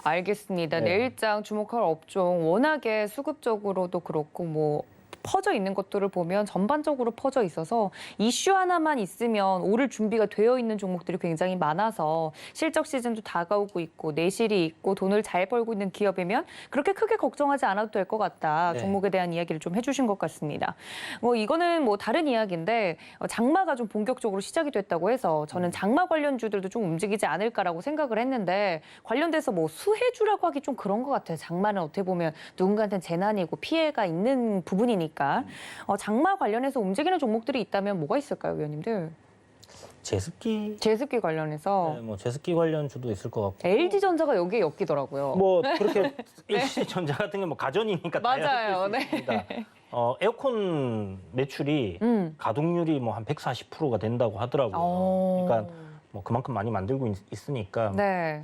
알겠습니다.
네.
내일장 주목할 업종 워낙에 수급적으로도 그렇고 뭐 퍼져 있는 것들을 보면 전반적으로 퍼져 있어서 이슈 하나만 있으면 오를 준비가 되어 있는 종목들이 굉장히 많아서 실적 시즌도 다가오고 있고 내실이 있고 돈을 잘 벌고 있는 기업이면 그렇게 크게 걱정하지 않아도 될 것 같다.
네.
종목에 대한 이야기를 좀 해주신 것 같습니다. 뭐 이거는 뭐 다른 이야기인데 장마가 좀 본격적으로 시작이 됐다고 해서 저는 장마 관련주들도 좀 움직이지 않을까라고 생각을 했는데 관련돼서 뭐 수혜주라고 하기 좀 그런 것 같아요. 장마는 어떻게 보면 누군가한테는 재난이고 피해가 있는 부분이니까. 장마 관련해서 움직이는 종목들이 있다면 뭐가 있을까요, 위원님들?
제습기,
제습기 관련해서
네, 뭐 제습기 관련주도 있을 것 같고.
LG전자가 여기에 엮이더라고요.
뭐 그렇게 LC전자 같은 게 뭐 가전이니까 다
맞아요.
엮일 수 있습니다. 에어컨 매출이 가동률이 뭐 한 140%가 된다고 하더라고요. 그러니까 뭐 그만큼 많이 만들고 있으니까
네.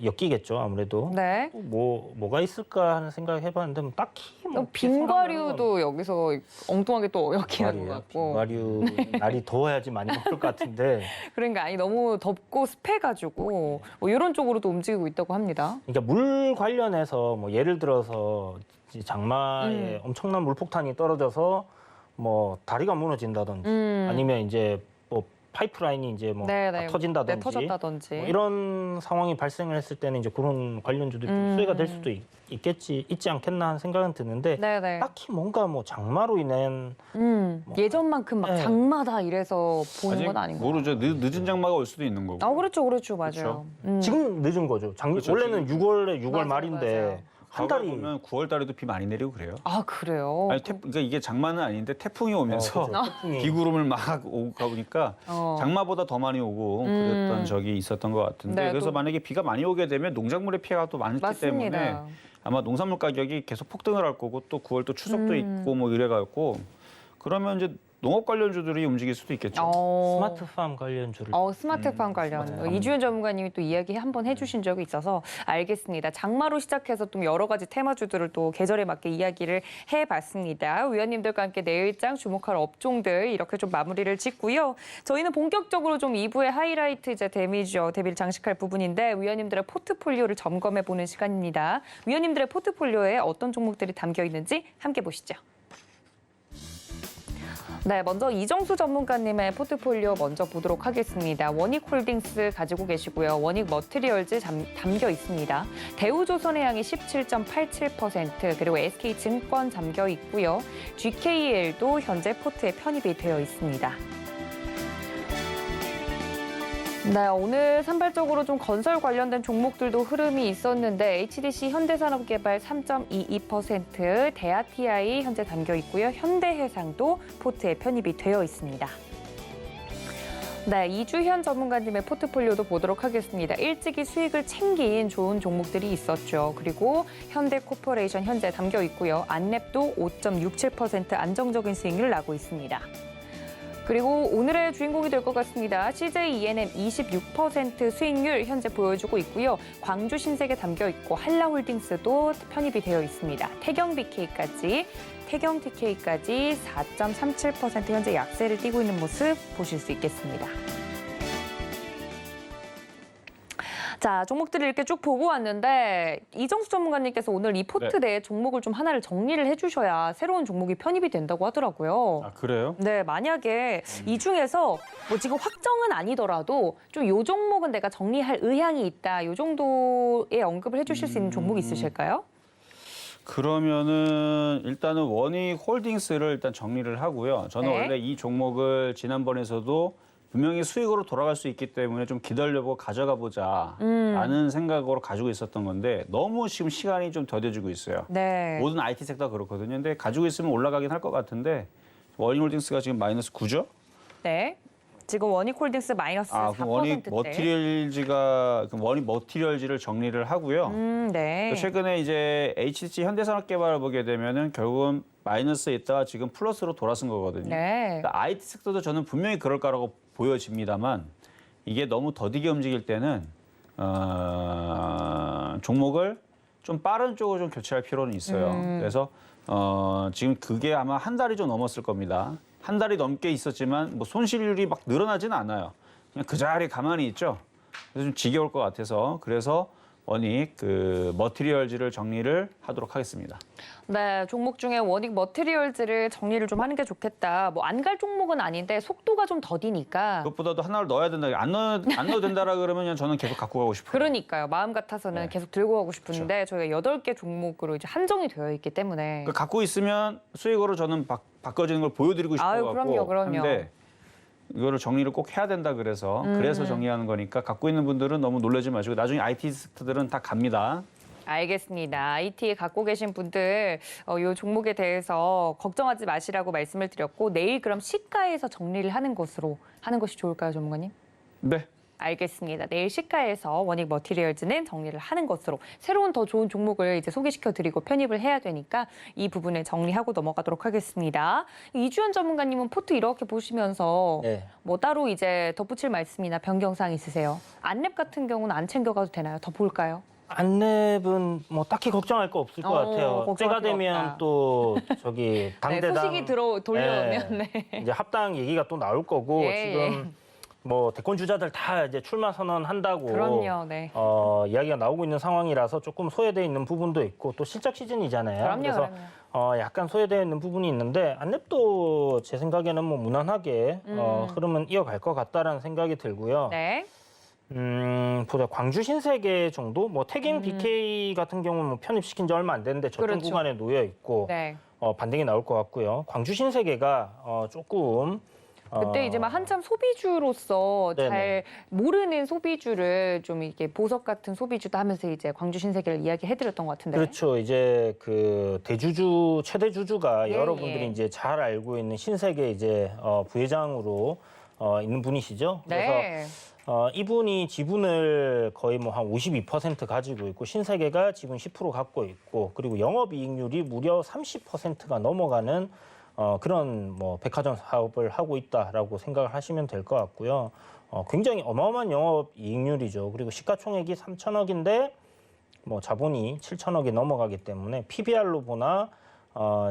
엮이겠죠 아무래도.
네.
뭐가 있을까 하는 생각 해봤는데 뭐 딱히 뭐
빈과류도 여기서 엉뚱하게 또 엮이는 것 같고.
빈과류 날이 더워야지 많이 먹을 것 같은데.
그러니까 아니 너무 덥고 습해가지고 뭐 이런 쪽으로도 움직이고 있다고 합니다.
그러니까 물 관련해서 뭐 예를 들어서 이제 장마에 엄청난 물폭탄이 떨어져서 뭐 다리가 무너진다든지 아니면 이제 뭐 파이프라인이 이제 뭐
네네.
다 터진다든지
네, 터졌다든지.
뭐 이런 상황이 발생을 했을 때는 이제 그런 관련주들이 좀 수혜가 될 수도 있지 않겠나 하는 생각은 드는데
네네.
딱히 뭔가 뭐 장마로 인한
예전만큼 막
네.
장마다 이래서 보는
아직
건 아닌 것 같아요.
모르죠. 늦은 장마가 올 수도 있는 거고.
그렇죠, 맞아요.
지금 늦은 거죠.
그렇죠,
원래는 6월
맞아요,
말인데
맞아요.
한 달이
보면 9월 달에도 비 많이 내리고 그래요.
아 그래요?
아니, 그러니까 이게 장마는 아닌데 태풍이 오면서
그렇죠. 태풍이.
비구름을 막 오고 가보니까 장마보다 더 많이 오고 그랬던 적이 있었던 것 같은데
네,
그래서
또-
만약에 비가 많이 오게 되면 농작물의 피해가 또 많기 때문에
맞습니다.
아마 농산물 가격이 계속 폭등을 할 거고 또 9월 또 추석도 있고 뭐 이래갖고 그러면 이제 농업 관련주들이 움직일 수도 있겠죠.
스마트팜 관련주를
스마트팜 관련
스마트팜.
이주연 전문가님이 또 이야기 한번 해주신 적이 있어서 알겠습니다. 장마로 시작해서 또 여러 가지 테마주들을 또 계절에 맞게 이야기를 해봤습니다. 위원님들과 함께 내일장 주목할 업종들 이렇게 좀 마무리를 짓고요. 저희는 본격적으로 좀 2부의 하이라이트 이제 대비를 장식할 부분인데 위원님들의 포트폴리오를 점검해보는 시간입니다. 위원님들의 포트폴리오에 어떤 종목들이 담겨 있는지 함께 보시죠. 네, 먼저 이정수 전문가님의 포트폴리오 먼저 보도록 하겠습니다. 원익홀딩스 가지고 계시고요. 원익머티리얼즈 담겨 있습니다. 대우조선해양이 17.87%, 그리고 SK증권 잠겨 있고요. GKL도 현재 포트에 편입이 되어 있습니다. 네, 오늘 산발적으로 좀 건설 관련된 종목들도 흐름이 있었는데 HDC 현대산업개발 3.22%, 대아TI 현재 담겨 있고요. 현대해상도 포트에 편입이 되어 있습니다. 네, 이주현 전문가님의 포트폴리오도 보도록 하겠습니다. 일찍이 수익을 챙긴 좋은 종목들이 있었죠. 그리고 현대코퍼레이션 현재 담겨 있고요. 안랩도 5.67% 안정적인 수익률을 나고 있습니다. 그리고 오늘의 주인공이 될 것 같습니다. CJ ENM 26% 수익률 현재 보여주고 있고요. 광주 신세계 담겨 있고 한라홀딩스도 편입이 되어 있습니다. 태경 TK까지 4.37% 현재 약세를 띠고 있는 모습 보실 수 있겠습니다. 자, 종목들을 이렇게 쭉 보고 왔는데 이정수 전문가님께서 오늘 이 포트 내에 종목을 좀 하나를 정리를 해주셔야 새로운 종목이 편입이 된다고 하더라고요.
아, 그래요?
네, 만약에 이 중에서 뭐 지금 확정은 아니더라도 좀 요 종목은 내가 정리할 의향이 있다, 요 정도의 언급을 해주실 수 있는 종목이 있으실까요?
그러면은 일단은 원익홀딩스를 일단 정리를 하고요. 저는
네.
원래 이 종목을 지난번에서도 분명히 수익으로 돌아갈 수 있기 때문에 좀 기다려보고 가져가 보자라는 생각으로 가지고 있었던 건데 너무 지금 시간이 좀 더뎌지고 있어요.
네.
모든 IT 섹터가 그렇거든요. 근데 가지고 있으면 올라가긴 할 것 같은데 원익홀딩스가 지금 마이너스 9죠?
네. 지금 원익홀딩스 마이너스 4%대.
그럼 원익 머티리얼즈를 정리를 하고요.
네.
또 최근에 이제 HDC 현대산업개발을 보게 되면은 결국은 마이너스에 있다가 지금 플러스로 돌아선 거거든요.
네.
그러니까 IT 섹터도 저는 분명히 그럴 거라고 보여집니다만 이게 너무 더디게 움직일 때는 종목을 좀 빠른 쪽으로 좀 교체할 필요는 있어요. 그래서 지금 그게 아마 한 달이 좀 넘었을 겁니다. 한 달이 넘게 있었지만 뭐 손실률이 막 늘어나지는 않아요. 그냥 그 자리에 가만히 있죠. 그래서 좀 지겨울 것 같아서 그래서 원익 머티리얼즈를 정리를 하도록 하겠습니다.
네, 종목 중에 원익 머티리얼즈를 정리를 좀 하는 게 좋겠다. 뭐 안 갈 종목은 아닌데 속도가 좀 더디니까.
그것보다도 하나를 넣어야 된다. 안 넣어도 된다라 그러면 저는 계속 갖고 가고 싶어요.
그러니까요. 마음 같아서는
네.
계속 들고 가고 싶은데 저희가 8개 종목으로 이제 한정이 되어 있기 때문에.
그러니까 갖고 있으면 수익으로 저는 바꿔지는 걸 보여드리고
아유,
싶어갖고
그럼요.
하는데 이거를 정리를 꼭 해야 된다 그래서 정리하는 거니까 갖고 있는 분들은 너무 놀라지 마시고 나중에 IT 섹터들은 다 갑니다.
알겠습니다. IT 갖고 계신 분들 이 종목에 대해서 걱정하지 마시라고 말씀을 드렸고 내일 그럼 시가에서 정리를 하는 것이 좋을까요, 전문가님?
네.
알겠습니다. 내일 시가에서 원익 머티리얼즈는 정리를 하는 것으로 새로운 더 좋은 종목을 이제 소개시켜드리고 편입을 해야 되니까 이 부분을 정리하고 넘어가도록 하겠습니다. 이주연 전문가님은 포트 이렇게 보시면서
네.
뭐 따로 이제 덧붙일 말씀이나 변경사항 있으세요? 안랩 같은 경우는 안 챙겨가도 되나요? 더 볼까요?
안랩은 뭐 딱히 걱정할 거 없을 것 같아요.
걱정할
때가
필요
되면
없다.
또 저기
네,
당대당
소식이 돌려오면 네.
이제 합당 얘기가 또 나올 거고
예,
지금 뭐 대권 주자들 다 이제 출마 선언한다고
그럼요, 네.
이야기가 나오고 있는 상황이라서 조금 소외돼 있는 부분도 있고 또 실적 시즌이잖아요. 그래서 약간 소외되어 있는 부분이 있는데 안랩도 제 생각에는 뭐 무난하게 흐름은 이어갈 것 같다라는 생각이 들고요.
네.
보자 광주 신세계 정도 뭐 태김 BK 같은 경우는 뭐 편입시킨 지 얼마 안 됐는데 저점
그렇죠.
구간에 놓여 있고
네.
반등이 나올 것 같고요. 광주 신세계가 조금
그때 이제 막 한참 소비주로서
네네.
잘 모르는 소비주를 좀 이렇게 보석 같은 소비주도 하면서 이제 광주 신세계를 이야기해드렸던 것 같은데.
그렇죠. 이제 그 대주주 최대 주주가
예,
여러분들이
예.
이제 잘 알고 있는 신세계 이제 부회장으로 있는 분이시죠. 그래서
네.
이분이 지분을 거의 뭐 한 52% 가지고 있고 신세계가 지분 10% 갖고 있고 그리고 영업이익률이 무려 30%가 넘어가는 그런 뭐 백화점 사업을 하고 있다라고 생각을 하시면 될 것 같고요. 굉장히 어마어마한 영업 이익률이죠. 그리고 시가총액이 3천억인데 뭐 자본이 7천억이 넘어가기 때문에 PBR로 보나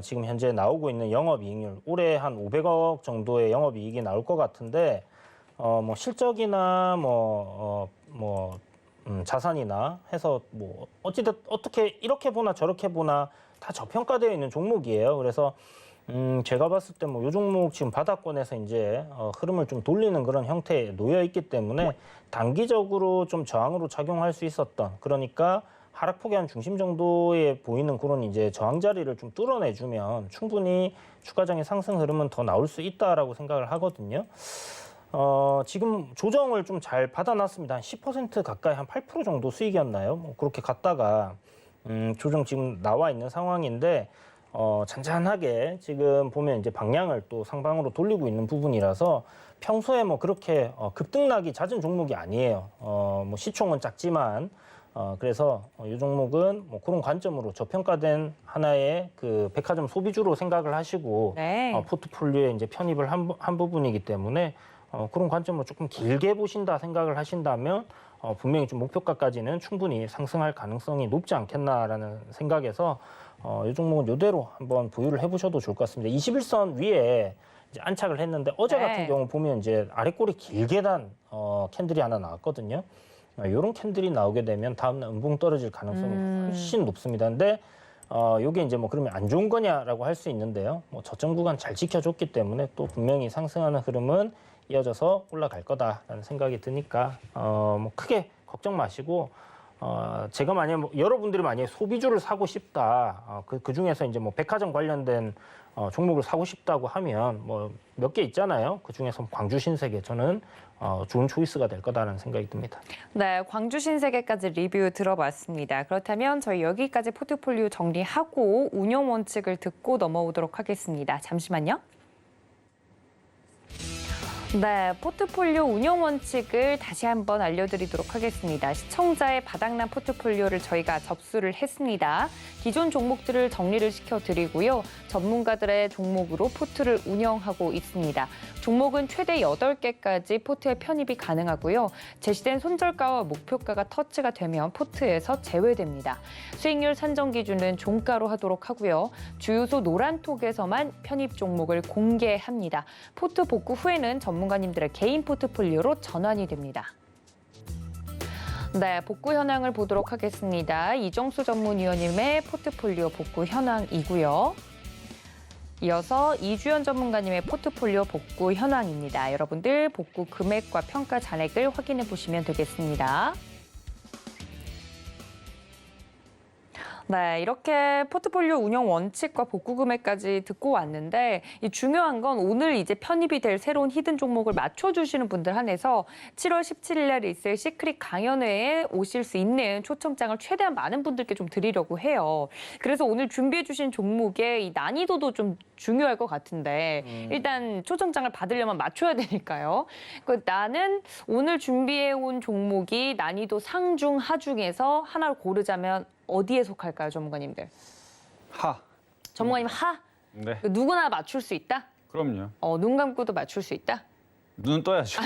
지금 현재 나오고 있는 영업이익률 올해 한 500억 정도의 영업이익이 나올 것 같은데 뭐 실적이나 자산이나 해서 뭐 어찌됐든 어떻게 이렇게 보나 저렇게 보나 다 저평가되어 있는 종목이에요. 그래서 제가 봤을 때 뭐 요 종목 지금 바닥권에서 이제 흐름을 좀 돌리는 그런 형태에 놓여 있기 때문에 단기적으로 좀 저항으로 작용할 수 있었던, 그러니까 하락폭이 한 중심 정도에 보이는 그런 이제 저항 자리를 좀 뚫어내주면 충분히 추가적인 상승 흐름은 더 나올 수 있다라고 생각을 하거든요. 지금 조정을 좀 잘 받아놨습니다. 한 10% 가까이 한 8% 정도 수익이었나요? 뭐 그렇게 갔다가 조정 지금 나와 있는 상황인데 잔잔하게 지금 보면 이제 방향을 또 상방으로 돌리고 있는 부분이라서 평소에 뭐 그렇게 급등락이 잦은 종목이 아니에요. 뭐 시총은 작지만 그래서 이 종목은 뭐 그런 관점으로 저평가된 하나의 그 백화점 소비주로 생각을 하시고
네.
포트폴리오에 이제 편입을 한 부분이기 때문에 그런 관점으로 조금 길게 보신다 생각을 하신다면 분명히 좀 목표가까지는 충분히 상승할 가능성이 높지 않겠나라는 생각에서 이 종목은 이대로 한번 보유를 해보셔도 좋을 것 같습니다. 21선 위에 이제 안착을 했는데 어제
네.
같은 경우 보면 이제 아래꼬리 길게 단 캔들이 하나 나왔거든요. 이런 캔들이 나오게 되면 다음날 음봉 떨어질 가능성이 훨씬 높습니다. 근데 요게 이제 뭐 그러면 안 좋은 거냐라고 할 수 있는데요. 뭐 저점 구간 잘 지켜줬기 때문에 또 분명히 상승하는 흐름은 이어져서 올라갈 거다라는 생각이 드니까 뭐 크게 걱정 마시고 제가 만약 여러분들이 만약에 소비주를 사고 싶다, 그 중에서 이제 뭐 백화점 관련된 종목을 사고 싶다고 하면 뭐 몇 개 있잖아요. 그 중에서 광주 신세계 저는 좋은 초이스가 될 거다라는 생각이 듭니다.
네, 광주 신세계까지 리뷰 들어봤습니다. 그렇다면 저희 여기까지 포트폴리오 정리하고 운영 원칙을 듣고 넘어오도록 하겠습니다. 잠시만요. 네, 포트폴리오 운영 원칙을 다시 한번 알려드리도록 하겠습니다. 시청자의 바닥난 포트폴리오를 저희가 접수를 했습니다. 기존 종목들을 정리를 시켜드리고요. 전문가들의 종목으로 포트를 운영하고 있습니다. 종목은 최대 8개까지 포트에 편입이 가능하고요. 제시된 손절가와 목표가가 터치가 되면 포트에서 제외됩니다. 수익률 산정 기준은 종가로 하도록 하고요. 주유소 노란톡에서만 편입 종목을 공개합니다. 포트 복구 후에는 전문가님들의 개인 포트폴리오로 전환이 됩니다. 네, 복구 현황을 보도록 하겠습니다. 이정수 전문위원님의 포트폴리오 복구 현황이고요. 이어서 이주연 전문가님의 포트폴리오 복구 현황입니다. 여러분들 복구 금액과 평가 잔액을 확인해 보시면 되겠습니다. 네, 이렇게 포트폴리오 운영 원칙과 복구 금액까지 듣고 왔는데 이 중요한 건 오늘 이제 편입이 될 새로운 히든 종목을 맞춰주시는 분들 한해서 7월 17일 날 있을 시크릿 강연회에 오실 수 있는 초청장을 최대한 많은 분들께 좀 드리려고 해요. 그래서 오늘 준비해 주신 종목의 이 난이도도 좀 중요할 것 같은데 일단 초청장을 받으려면 맞춰야 되니까요. 나는 오늘 준비해온 종목이 난이도 상중 하중에서 하나를 고르자면 어디에 속할까요, 전문가님들?
하.
전문가님 하?
네.
누구나 맞출 수 있다?
그럼요.
눈 감고도 맞출 수 있다?
눈은 떠야죠.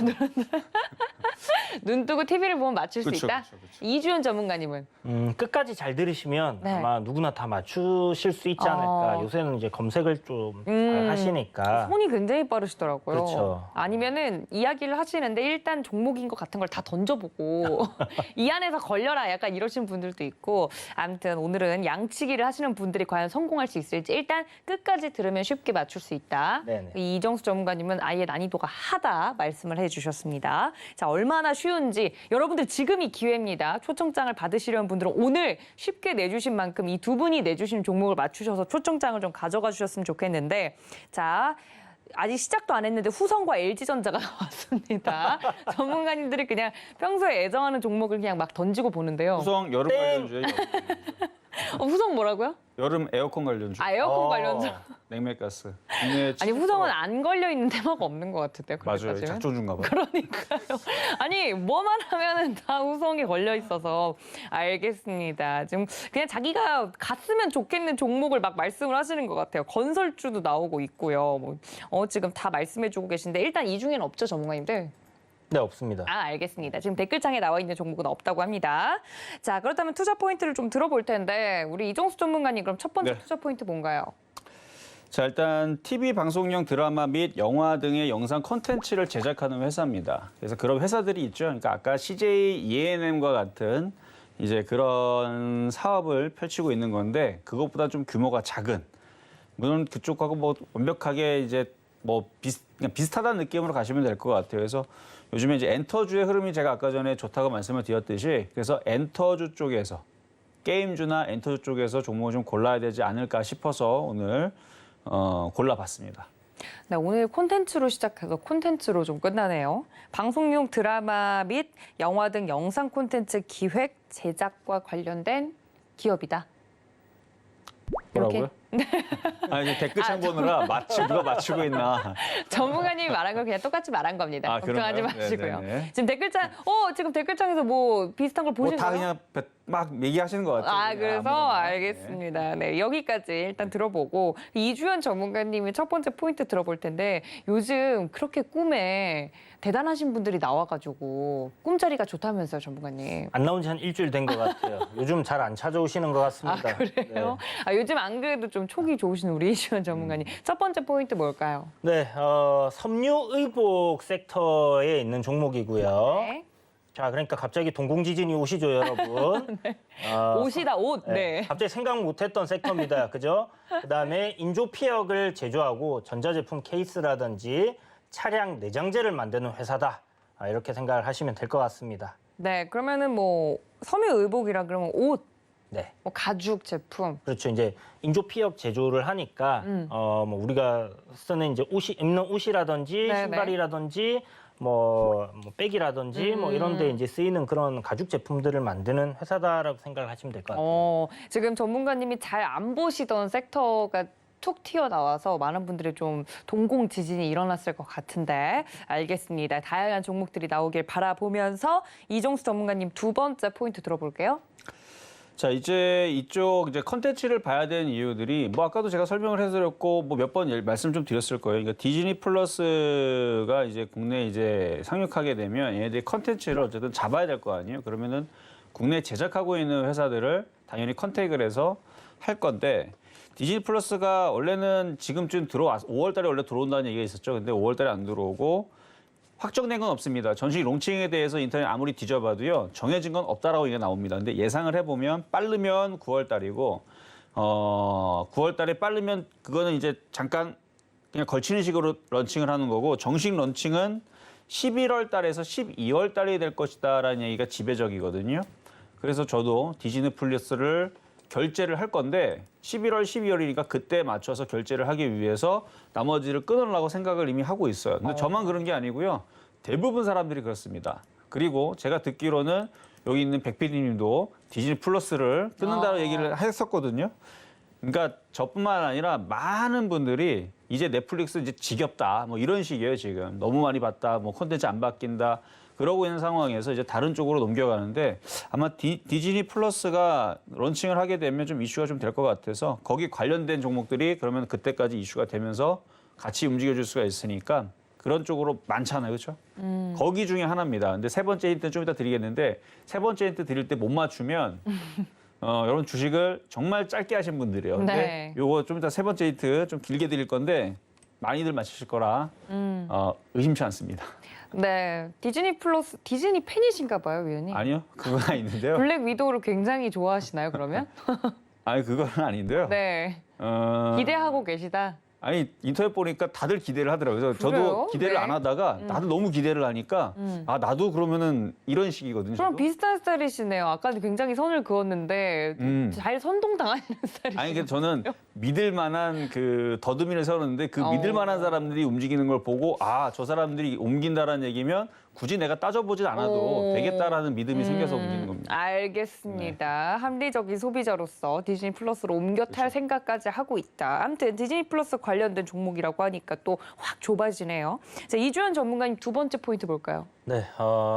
눈 뜨고 TV를 보면 맞출 수
그쵸,
있다?
그쵸, 그쵸.
이주연 전문가님은?
끝까지 잘 들으시면
네.
아마 누구나 다 맞추실 수 있지 않을까. 요새는 이제 검색을 좀 잘 하시니까.
손이 굉장히 빠르시더라고요.
그렇죠.
아니면은 이야기를 하시는데 일단 종목인 것 같은 걸 다 던져보고 이 안에서 걸려라 약간 이러시는 분들도 있고 아무튼 오늘은 양치기를 하시는 분들이 과연 성공할 수 있을지 일단 끝까지 들으면 쉽게 맞출 수 있다.
네네.
이정수 전문가님은 아예 난이도가 하다 말씀을 해주셨습니다. 자, 얼마나 쉬운지 여러분들 지금이 기회입니다. 초청장을 받으시려는 분들은 오늘 쉽게 내주신 만큼 이 두 분이 내주신 종목을 맞추셔서 초청장을 좀 가져가 주셨으면 좋겠는데 자, 아직 시작도 안 했는데 후성과 LG전자가 나왔습니다. 전문가님들이 그냥 평소에 애정하는 종목을 그냥 막 던지고 보는데요.
후성 여름
땡.
관련주에
후성 뭐라고요?
여름 에어컨 관련주.
아, 에어컨 관련주.
냉매가스. 국내
아니, 후성은 안 걸려 있는 데마가 없는 것 같은데요. 그렇게
맞아요.
따지면?
작전주인가 봐요.
그러니까요. 아니, 뭐만 하면은 다 후성이 걸려 있어서 알겠습니다. 지금 그냥 자기가 갔으면 좋겠는 종목을 막 말씀을 하시는 것 같아요. 건설주도 나오고 있고요. 지금 다 말씀해주고 계신데 일단 이 중에는 없죠, 전문가님들?
네, 없습니다.
아, 알겠습니다. 지금 댓글창에 나와 있는 종목은 없다고 합니다. 자, 그렇다면 투자 포인트를 좀 들어볼 텐데 우리 이종수 전문가님 그럼 첫 번째
네.
투자 포인트 뭔가요?
자, 일단 TV 방송용 드라마 및 영화 등의 영상 콘텐츠를 제작하는 회사입니다. 그래서 그런 회사들이 있죠. 그러니까 아까 CJ ENM과 같은 이제 그런 사업을 펼치고 있는 건데 그것보다 좀 규모가 작은. 물론 그쪽하고 뭐 완벽하게 이제 뭐 그냥 비슷하다는 느낌으로 가시면 될 것 같아요. 그래서 요즘에 이제 엔터주의 흐름이 제가 아까 전에 좋다고 말씀을 드렸듯이 그래서 엔터주 쪽에서 게임주나 엔터주 쪽에서 종목을 좀 골라야 되지 않을까 싶어서 오늘 골라봤습니다.
네, 오늘 콘텐츠로 시작해서 콘텐츠로 좀 끝나네요. 방송용 드라마 및 영화 등 영상 콘텐츠 기획, 제작과 관련된 기업이다.
뭐라고요? 아니 댓글창 보느라 누가 맞추고 있나.
전문가님이 말한 걸 그냥 똑같이 말한 겁니다.
아,
걱정하지
그런가요?
마시고요.
네네네.
지금 지금 댓글창에서 뭐 비슷한 걸 보신
다
거예요?
그냥 막 얘기하시는 것 같아요.
아,
그냥
그래서
아무거나.
알겠습니다. 네, 여기까지 일단 들어보고 이주연 전문가님의 첫 번째 포인트 들어볼 텐데 요즘 그렇게 꿈에 대단하신 분들이 나와가지고 꿈자리가 좋다면서요, 전문가님.
안 나온 지 한 일주일 된 것 같아요. 요즘 잘 안 찾아오시는 것
아,
같습니다.
그래요? 아, 요즘 안 그래도 좀 촉이 좋으신 우리 이주연 전문가님. 첫 번째 포인트 뭘까요?
네, 섬유 의복 섹터에 있는 종목이고요.
네.
자, 그러니까 갑자기 동공지진이 오시죠, 여러분.
옷이다, 옷. 네.
갑자기 생각 못했던 섹터입니다. 그죠? 그다음에 인조피혁을 제조하고 전자제품 케이스라든지 차량 내장재를 만드는 회사다. 이렇게 생각을 하시면 될 것 같습니다.
네, 그러면은 뭐 섬유 의복이라 그러면 옷,
네.
뭐 가죽 제품.
그렇죠. 이제 인조피혁 제조를 하니까 뭐 우리가 쓰는 이제 입는 옷이라든지
네네.
신발이라든지 뭐 백이라든지 뭐 이런 데 이제 쓰이는 그런 가죽 제품들을 만드는 회사다라고 생각을 하시면 될 것 같아요.
지금 전문가님이 잘 안 보시던 섹터가 툭 튀어나와서 많은 분들이 좀 동공 지진이 일어났을 것 같은데 알겠습니다. 다양한 종목들이 나오길 바라보면서 이종수 전문가님 두 번째 포인트 들어볼게요.
자, 이제 이쪽 이제 컨텐츠를 봐야 되는 이유들이 뭐 아까도 제가 설명을 해드렸고 뭐 몇 번 말씀 좀 드렸을 거예요. 그러니까 디즈니 플러스가 이제 국내에 이제 상륙하게 되면 얘네들이 컨텐츠를 어쨌든 잡아야 될 거 아니에요. 그러면은 국내에 제작하고 있는 회사들을 당연히 컨택을 해서 할 건데 디즈니 플러스가 원래는 지금쯤 5월 달에 원래 들어온다는 얘기가 있었죠. 근데 5월 달에 안 들어오고 확정된 건 없습니다. 전시 롱칭에 대해서 인터넷 아무리 뒤져봐도요. 정해진 건 없다라고 얘기가 나옵니다. 근데 예상을 해보면 빠르면 9월 달이고 9월 달에 빠르면 그거는 이제 잠깐 그냥 걸치는 식으로 런칭을 하는 거고 정식 런칭은 11월 달에서 12월 달이 될 것이다라는 얘기가 지배적이거든요. 그래서 저도 디즈니 플러스를 결제를 할 건데 11월, 12월이니까 그때 맞춰서 결제를 하기 위해서 나머지를 끊으려고 생각을 이미 하고 있어요. 근데 저만 그런 게 아니고요. 대부분 사람들이 그렇습니다. 그리고 제가 듣기로는 여기 있는 백 PD님도 디즈니 플러스를 끊는다고 얘기를 했었거든요. 그러니까 저뿐만 아니라 많은 분들이 이제 넷플릭스 이제 지겹다 뭐 이런 식이에요 지금. 너무 많이 봤다, 뭐 콘텐츠 안 바뀐다. 그러고 있는 상황에서 이제 다른 쪽으로 넘겨가는데 아마 디즈니 플러스가 런칭을 하게 되면 좀 이슈가 좀 될 것 같아서 거기 관련된 종목들이 그러면 그때까지 이슈가 되면서 같이 움직여줄 수가 있으니까 그런 쪽으로 많잖아요, 그렇죠? 거기 중에 하나입니다. 근데 세 번째 힌트는 좀 이따 드리겠는데 세 번째 힌트 드릴 때 못 맞추면 여러분 주식을 정말 짧게 하신 분들이에요. 근데
네.
요거 좀 이따 세 번째 힌트 좀 길게 드릴 건데 많이들 맞추실 거라 의심치 않습니다.
네, 디즈니 플러스 디즈니 팬이신가 봐요, 위원님.
아니요, 그건 아닌데요.
블랙 위도우를 굉장히 좋아하시나요, 그러면?
아니 그건 아닌데요.
네, 기대하고 계시다.
아니 인터넷 보니까 다들 기대를 하더라고요. 그래서
그래요?
저도 기대를
네.
안 하다가 다들 너무 기대를 하니까 아 나도 그러면은 이런 식이거든요.
그럼
저도.
비슷한 스타일이시네요. 아까도 굉장히 선을 그었는데 잘 선동당하시는 스타일이시네요.
아니 근데 저는 믿을 만한 그 더듬이를 세웠는데 그 믿을 만한 사람들이 움직이는 걸 보고 아 저 사람들이 옮긴다라는 얘기면 굳이 내가 따져보진 않아도 되겠다라는 믿음이 생겨서 움직이는 겁니다.
알겠습니다. 합리적인 소비자로서 디즈니 플러스로 옮겨 탈 생각까지 하고 있다. 아무튼 디즈니 플러스 관련된 종목이라고 하니까 또 확 좁아지네요. 자, 이주연 전문가님 두 번째 포인트 볼까요?
네,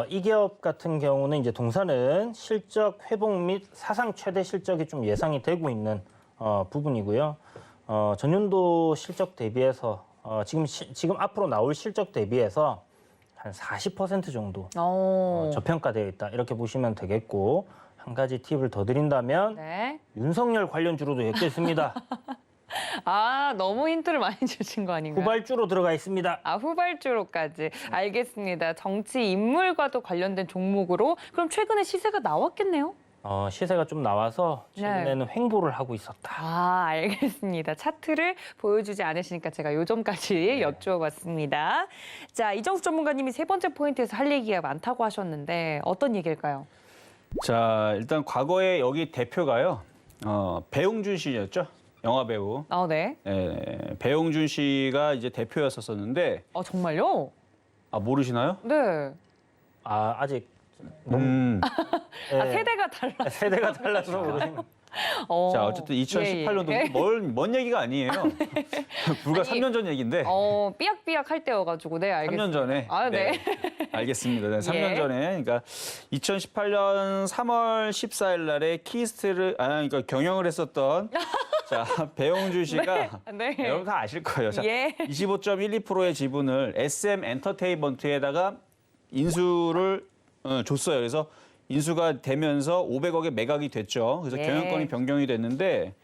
이 기업 같은 경우는 이제 동사는 실적 회복 및 사상 최대 실적이 좀 예상이 되고 있는 부분이고요. 전년도 실적 대비해서 지금 앞으로 나올 실적 대비해서 한 40% 정도 저평가되어 있다 이렇게 보시면 되겠고 한 가지 팁을 더 드린다면
네.
윤석열 관련주로도 엮여있습니다.
아, 너무 힌트를 많이 주신 거 아닌가요?
후발주로 들어가 있습니다.
아, 후발주로까지. 알겠습니다. 정치 인물과도 관련된 종목으로 그럼 최근에 시세가 나왔겠네요?
시세가 좀 나와서 최근에는 횡보를 하고 있었다.
아, 알겠습니다. 차트를 보여주지 않으시니까 제가 요 점까지 여쭈어봤습니다. 자, 이정수 전문가님이 세 번째 포인트에서 할 얘기가 많다고 하셨는데 어떤 얘기일까요?
자, 일단 과거에 여기 대표가요. 배용준 씨였죠. 영화 배우.
아, 네.
배용준 씨가 이제 대표였었는데
정말요?
모르시나요?
네.
아직
세대가 달라.
세대가 달라서 모르시는.
자, 어쨌든 2018년도
예.
먼 얘기가 아니에요. 불과 3년 전 얘기인데.
삐약삐약 할 때여가지고, 네, 알겠습니다.
3년 전에.
아, 네.
알겠습니다. 네, 3년
예.
전에. 그러니까 2018년 3월 14일 날에 키스트를, 그러니까 경영을 했었던 자, 배용준 씨가
네.
여러분 다 아실 거예요. 자,
예.
25.12%의 지분을 SM 엔터테인먼트에다가 인수를 줬어요. 그래서 인수가 되면서 500억에 매각이 됐죠. 그래서
예.
경영권이 변경이 됐는데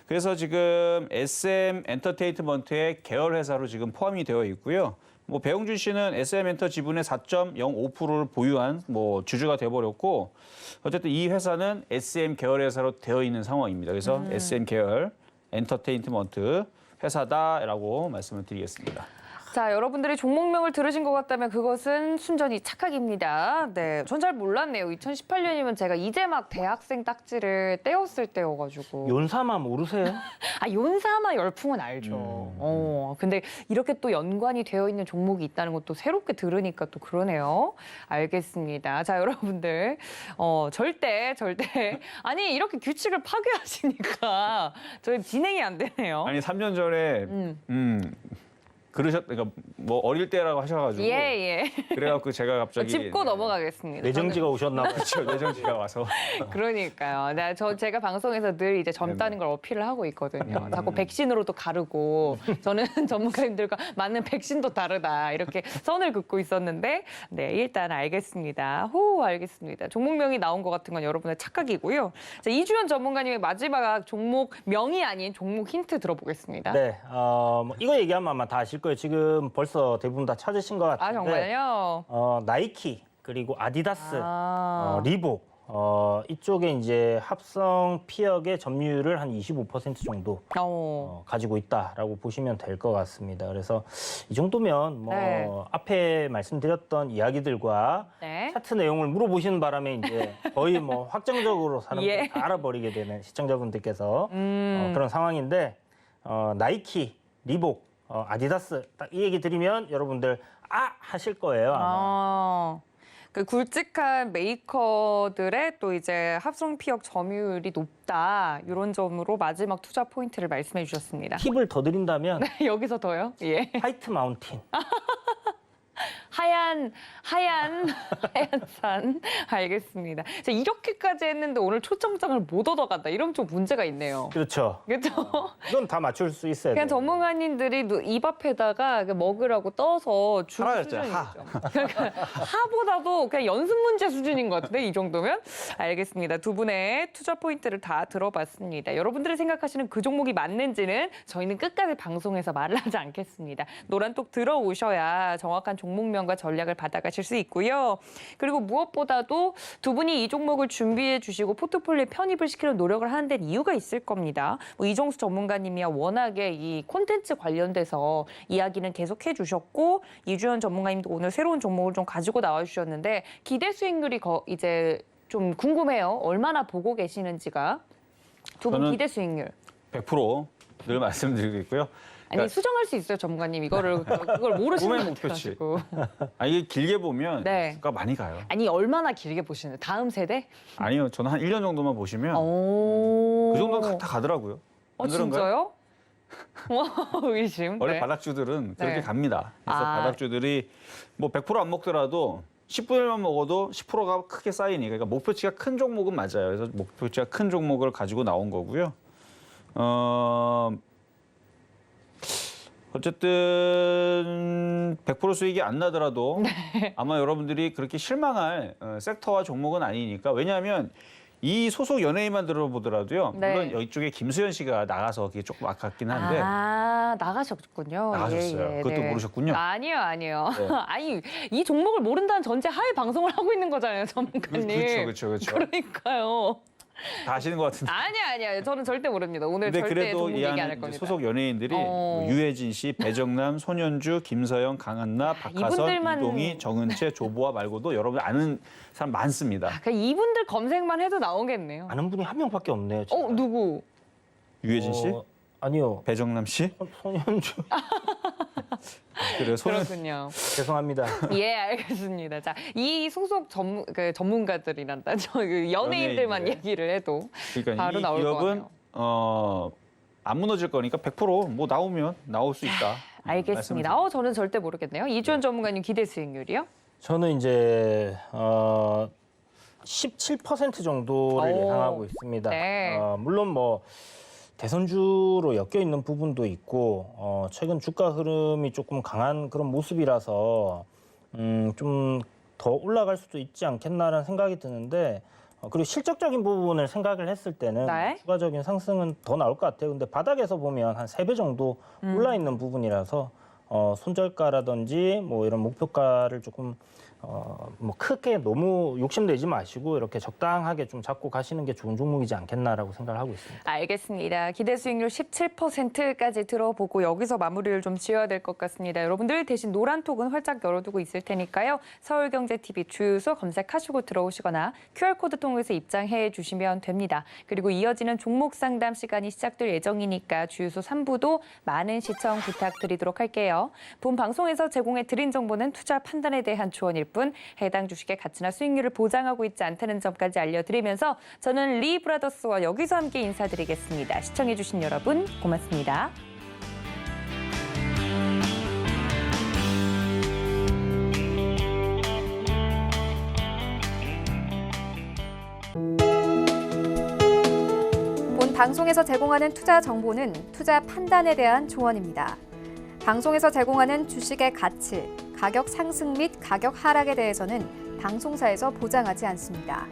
그래서 지금 SM 엔터테인먼트의 계열 회사로 지금 포함이 되어 있고요. 뭐 배용준 씨는 SM 엔터 지분의 4.05%를 보유한 주주가 돼 버렸고 어쨌든 이 회사는 SM 계열 회사로 되어 있는 상황입니다. 그래서 SM 계열 엔터테인먼트 회사다라고 말씀을 드리겠습니다.
자, 여러분들이 종목명을 들으신 것 같다면 그것은 순전히 착각입니다. 네, 전 잘 몰랐네요. 2018년이면 제가 이제 막 대학생 딱지를 떼었을 때여가지고.
연사마 모르세요?
윤사마 열풍은 알죠. 근데 이렇게 또 연관이 되어 있는 종목이 있다는 것도 새롭게 들으니까 또 그러네요. 알겠습니다. 자, 여러분들 절대 아니 이렇게 규칙을 파괴하시니까 저희 진행이 안 되네요.
아니 3년 전에 그러니까 뭐 어릴 때라고 하셔가지고
예.
그래갖고 제가 갑자기
짚고 넘어가겠습니다.
내정지가 오셨나 봐요.
그렇죠. 내정지가 와서
그러니까요. 제가 방송에서 늘 이제 젊다는 걸 어필을 하고 있거든요. 자꾸 백신으로도 가르고 저는 전문가님들과 맞는 백신도 다르다 이렇게 선을 긋고 있었는데 네, 일단 알겠습니다. 알겠습니다. 종목명이 나온 것 같은 건 여러분의 착각이고요. 자, 이주연 전문가님의 마지막 종목명이 아닌 종목 힌트 들어보겠습니다.
네, 이거 얘기하면 아마 다 아실 거예요. 지금 벌써 대부분 다 찾으신 것 같은데.
정말요?
나이키 그리고 아디다스,
아.
리복 이쪽에 이제 합성 피혁의 점유율을 한 25% 정도 가지고 있다라고 보시면 될 것 같습니다. 그래서 이 정도면
네.
앞에 말씀드렸던 이야기들과
네.
차트 내용을 물어보시는 바람에 이제 거의 확정적으로 사람들이
예.
다 알아버리게 되는 시청자분들께서 그런 상황인데 나이키, 리복, 아디다스 딱 이 얘기 드리면 여러분들 하실 거예요. 아마.
그 굵직한 메이커들의 또 이제 합성 피혁 점유율이 높다 이런 점으로 마지막 투자 포인트를 말씀해 주셨습니다.
팁을 더 드린다면
여기서 더요? 예.
화이트 마운틴.
하얀 산. 알겠습니다. 자, 이렇게까지 했는데 오늘 초점장을 못 얻어간다. 이러면 좀 문제가 있네요.
그렇죠.
그렇죠?
이건 다 맞출 수 있어야
그냥
돼요.
전문가님들이 입 앞에다가 먹으라고 떠서 주는
하였죠,
수준이죠. 그러니까 하보다도 그냥 연습 문제 수준인 것 같은데 이 정도면? 알겠습니다. 두 분의 투자 포인트를 다 들어봤습니다. 여러분들이 생각하시는 그 종목이 맞는지는 저희는 끝까지 방송에서 말을 하지 않겠습니다. 노란톡 들어오셔야 정확한 종목명과 전략을 받아가실 수 있고요. 그리고 무엇보다도 두 분이 이 종목을 준비해 주시고 포트폴리오에 편입을 시키는 노력을 하는 데는 이유가 있을 겁니다. 이정수 전문가님이야 워낙에 이 콘텐츠 관련돼서 이야기는 계속 해주셨고 이주연 전문가님도 오늘 새로운 종목을 좀 가지고 나와주셨는데 기대 수익률이 이제 좀 궁금해요. 얼마나 보고 계시는지가. 두 분
저는
기대 수익률.
100% 늘 말씀드리고 있고요.
아니 수정할 수 있어요, 전문가님. 이거를 그걸 모르시는
보면
것
목표치.
같아가지고.
이게 길게 보면
네.
수가 많이 가요.
아니 얼마나 길게 보시는데 다음 세대?
아니요, 저는 한 1년 정도만 보시면
오.
그 정도는 다 가더라고요. 안 그런가요?
진짜요? 와, 의심.
원래
네.
바닥주들은 그렇게
네.
갑니다. 그래서
아.
바닥주들이 뭐 100% 안 먹더라도 10분의 1만 먹어도 10%가 크게 쌓이니까 그러니까 목표치가 큰 종목은 맞아요. 그래서 목표치가 큰 종목을 가지고 나온 거고요. 어쨌든 100% 수익이 안 나더라도 아마 여러분들이 그렇게 실망할 섹터와 종목은 아니니까 왜냐하면 이 소속 연예인만 들어보더라도요.
네.
물론 이쪽에 김수현 씨가 나가서 그게 조금 아깝긴 한데
아, 나가셨군요.
나가셨어요. 그것도 모르셨군요.
아니요.
네.
아니, 이 종목을 모른다는 전제 하에 방송을 하고 있는 거잖아요, 전문가님.
그렇죠.
그러니까요.
다 아시는 것 같은데.
아니요. 저는 절대 모릅니다. 오늘
근데
절대
그래도
종목
이
얘기 안
안에
할
이제
겁니다.
소속 연예인들이 뭐 유해진 씨, 배정남, 손현주, 김서영, 강한나, 박하선,
이분들만-
이동희, 정은채, 조보아 말고도 여러분 아는 사람 많습니다.
그냥 이분들 검색만 해도 나오겠네요.
아는 분이 한 명밖에 없네요. 제가.
누구?
유해진 씨,
아니요.
배정남 씨.
손현주.
그래요.
그렇군요.
죄송합니다.
예, 알겠습니다. 자, 이 소속 전문가들이란다. 그 연예인들만
연예인들.
얘기를 해도
그러니까
바로
이
나올 것
기업은
같아요.
안 무너질 거니까 100%뭐 나오면 나올 수 있다.
알겠습니다.
말씀을
저는 절대 모르겠네요. 이주연 전문가님 기대 수익률이요?
저는 이제 17% 정도를
오.
예상하고 있습니다.
네.
물론 뭐 대선주로 엮여 있는 부분도 있고 최근 주가 흐름이 조금 강한 그런 모습이라서 좀 더 올라갈 수도 있지 않겠나라는 생각이 드는데 그리고 실적적인 부분을 생각을 했을 때는
네.
추가적인 상승은 더 나올 것 같아요. 근데 바닥에서 보면 한 3배 정도 올라 있는 부분이라서 손절가라든지 뭐 이런 목표가를 조금 뭐 크게 너무 욕심내지 마시고 이렇게 적당하게 좀 잡고 가시는 게 좋은 종목이지 않겠나라고 생각을 하고 있습니다.
알겠습니다. 기대 수익률 17%까지 들어보고 여기서 마무리를 좀 지어야 될 것 같습니다. 여러분들 대신 노란톡은 활짝 열어두고 있을 테니까요. 서울경제TV 주유소 검색하시고 들어오시거나 QR코드 통해서 입장해 주시면 됩니다. 그리고 이어지는 종목 상담 시간이 시작될 예정이니까 주유소 3부도 많은 시청 부탁드리도록 할게요. 본 방송에서 제공해 드린 정보는 투자 판단에 대한 조언일 뿐 해당 주식의 가치나 수익률을 보장하고 있지 않다는 점까지 알려드리면서 저는 리 브라더스와 여기서 함께 인사드리겠습니다. 시청해주신 여러분 고맙습니다.
본 방송에서 제공하는 투자 정보는 투자 판단에 대한 조언입니다. 방송에서 제공하는 주식의 가치, 가격 상승 및 가격 하락에 대해서는 방송사에서 보장하지 않습니다.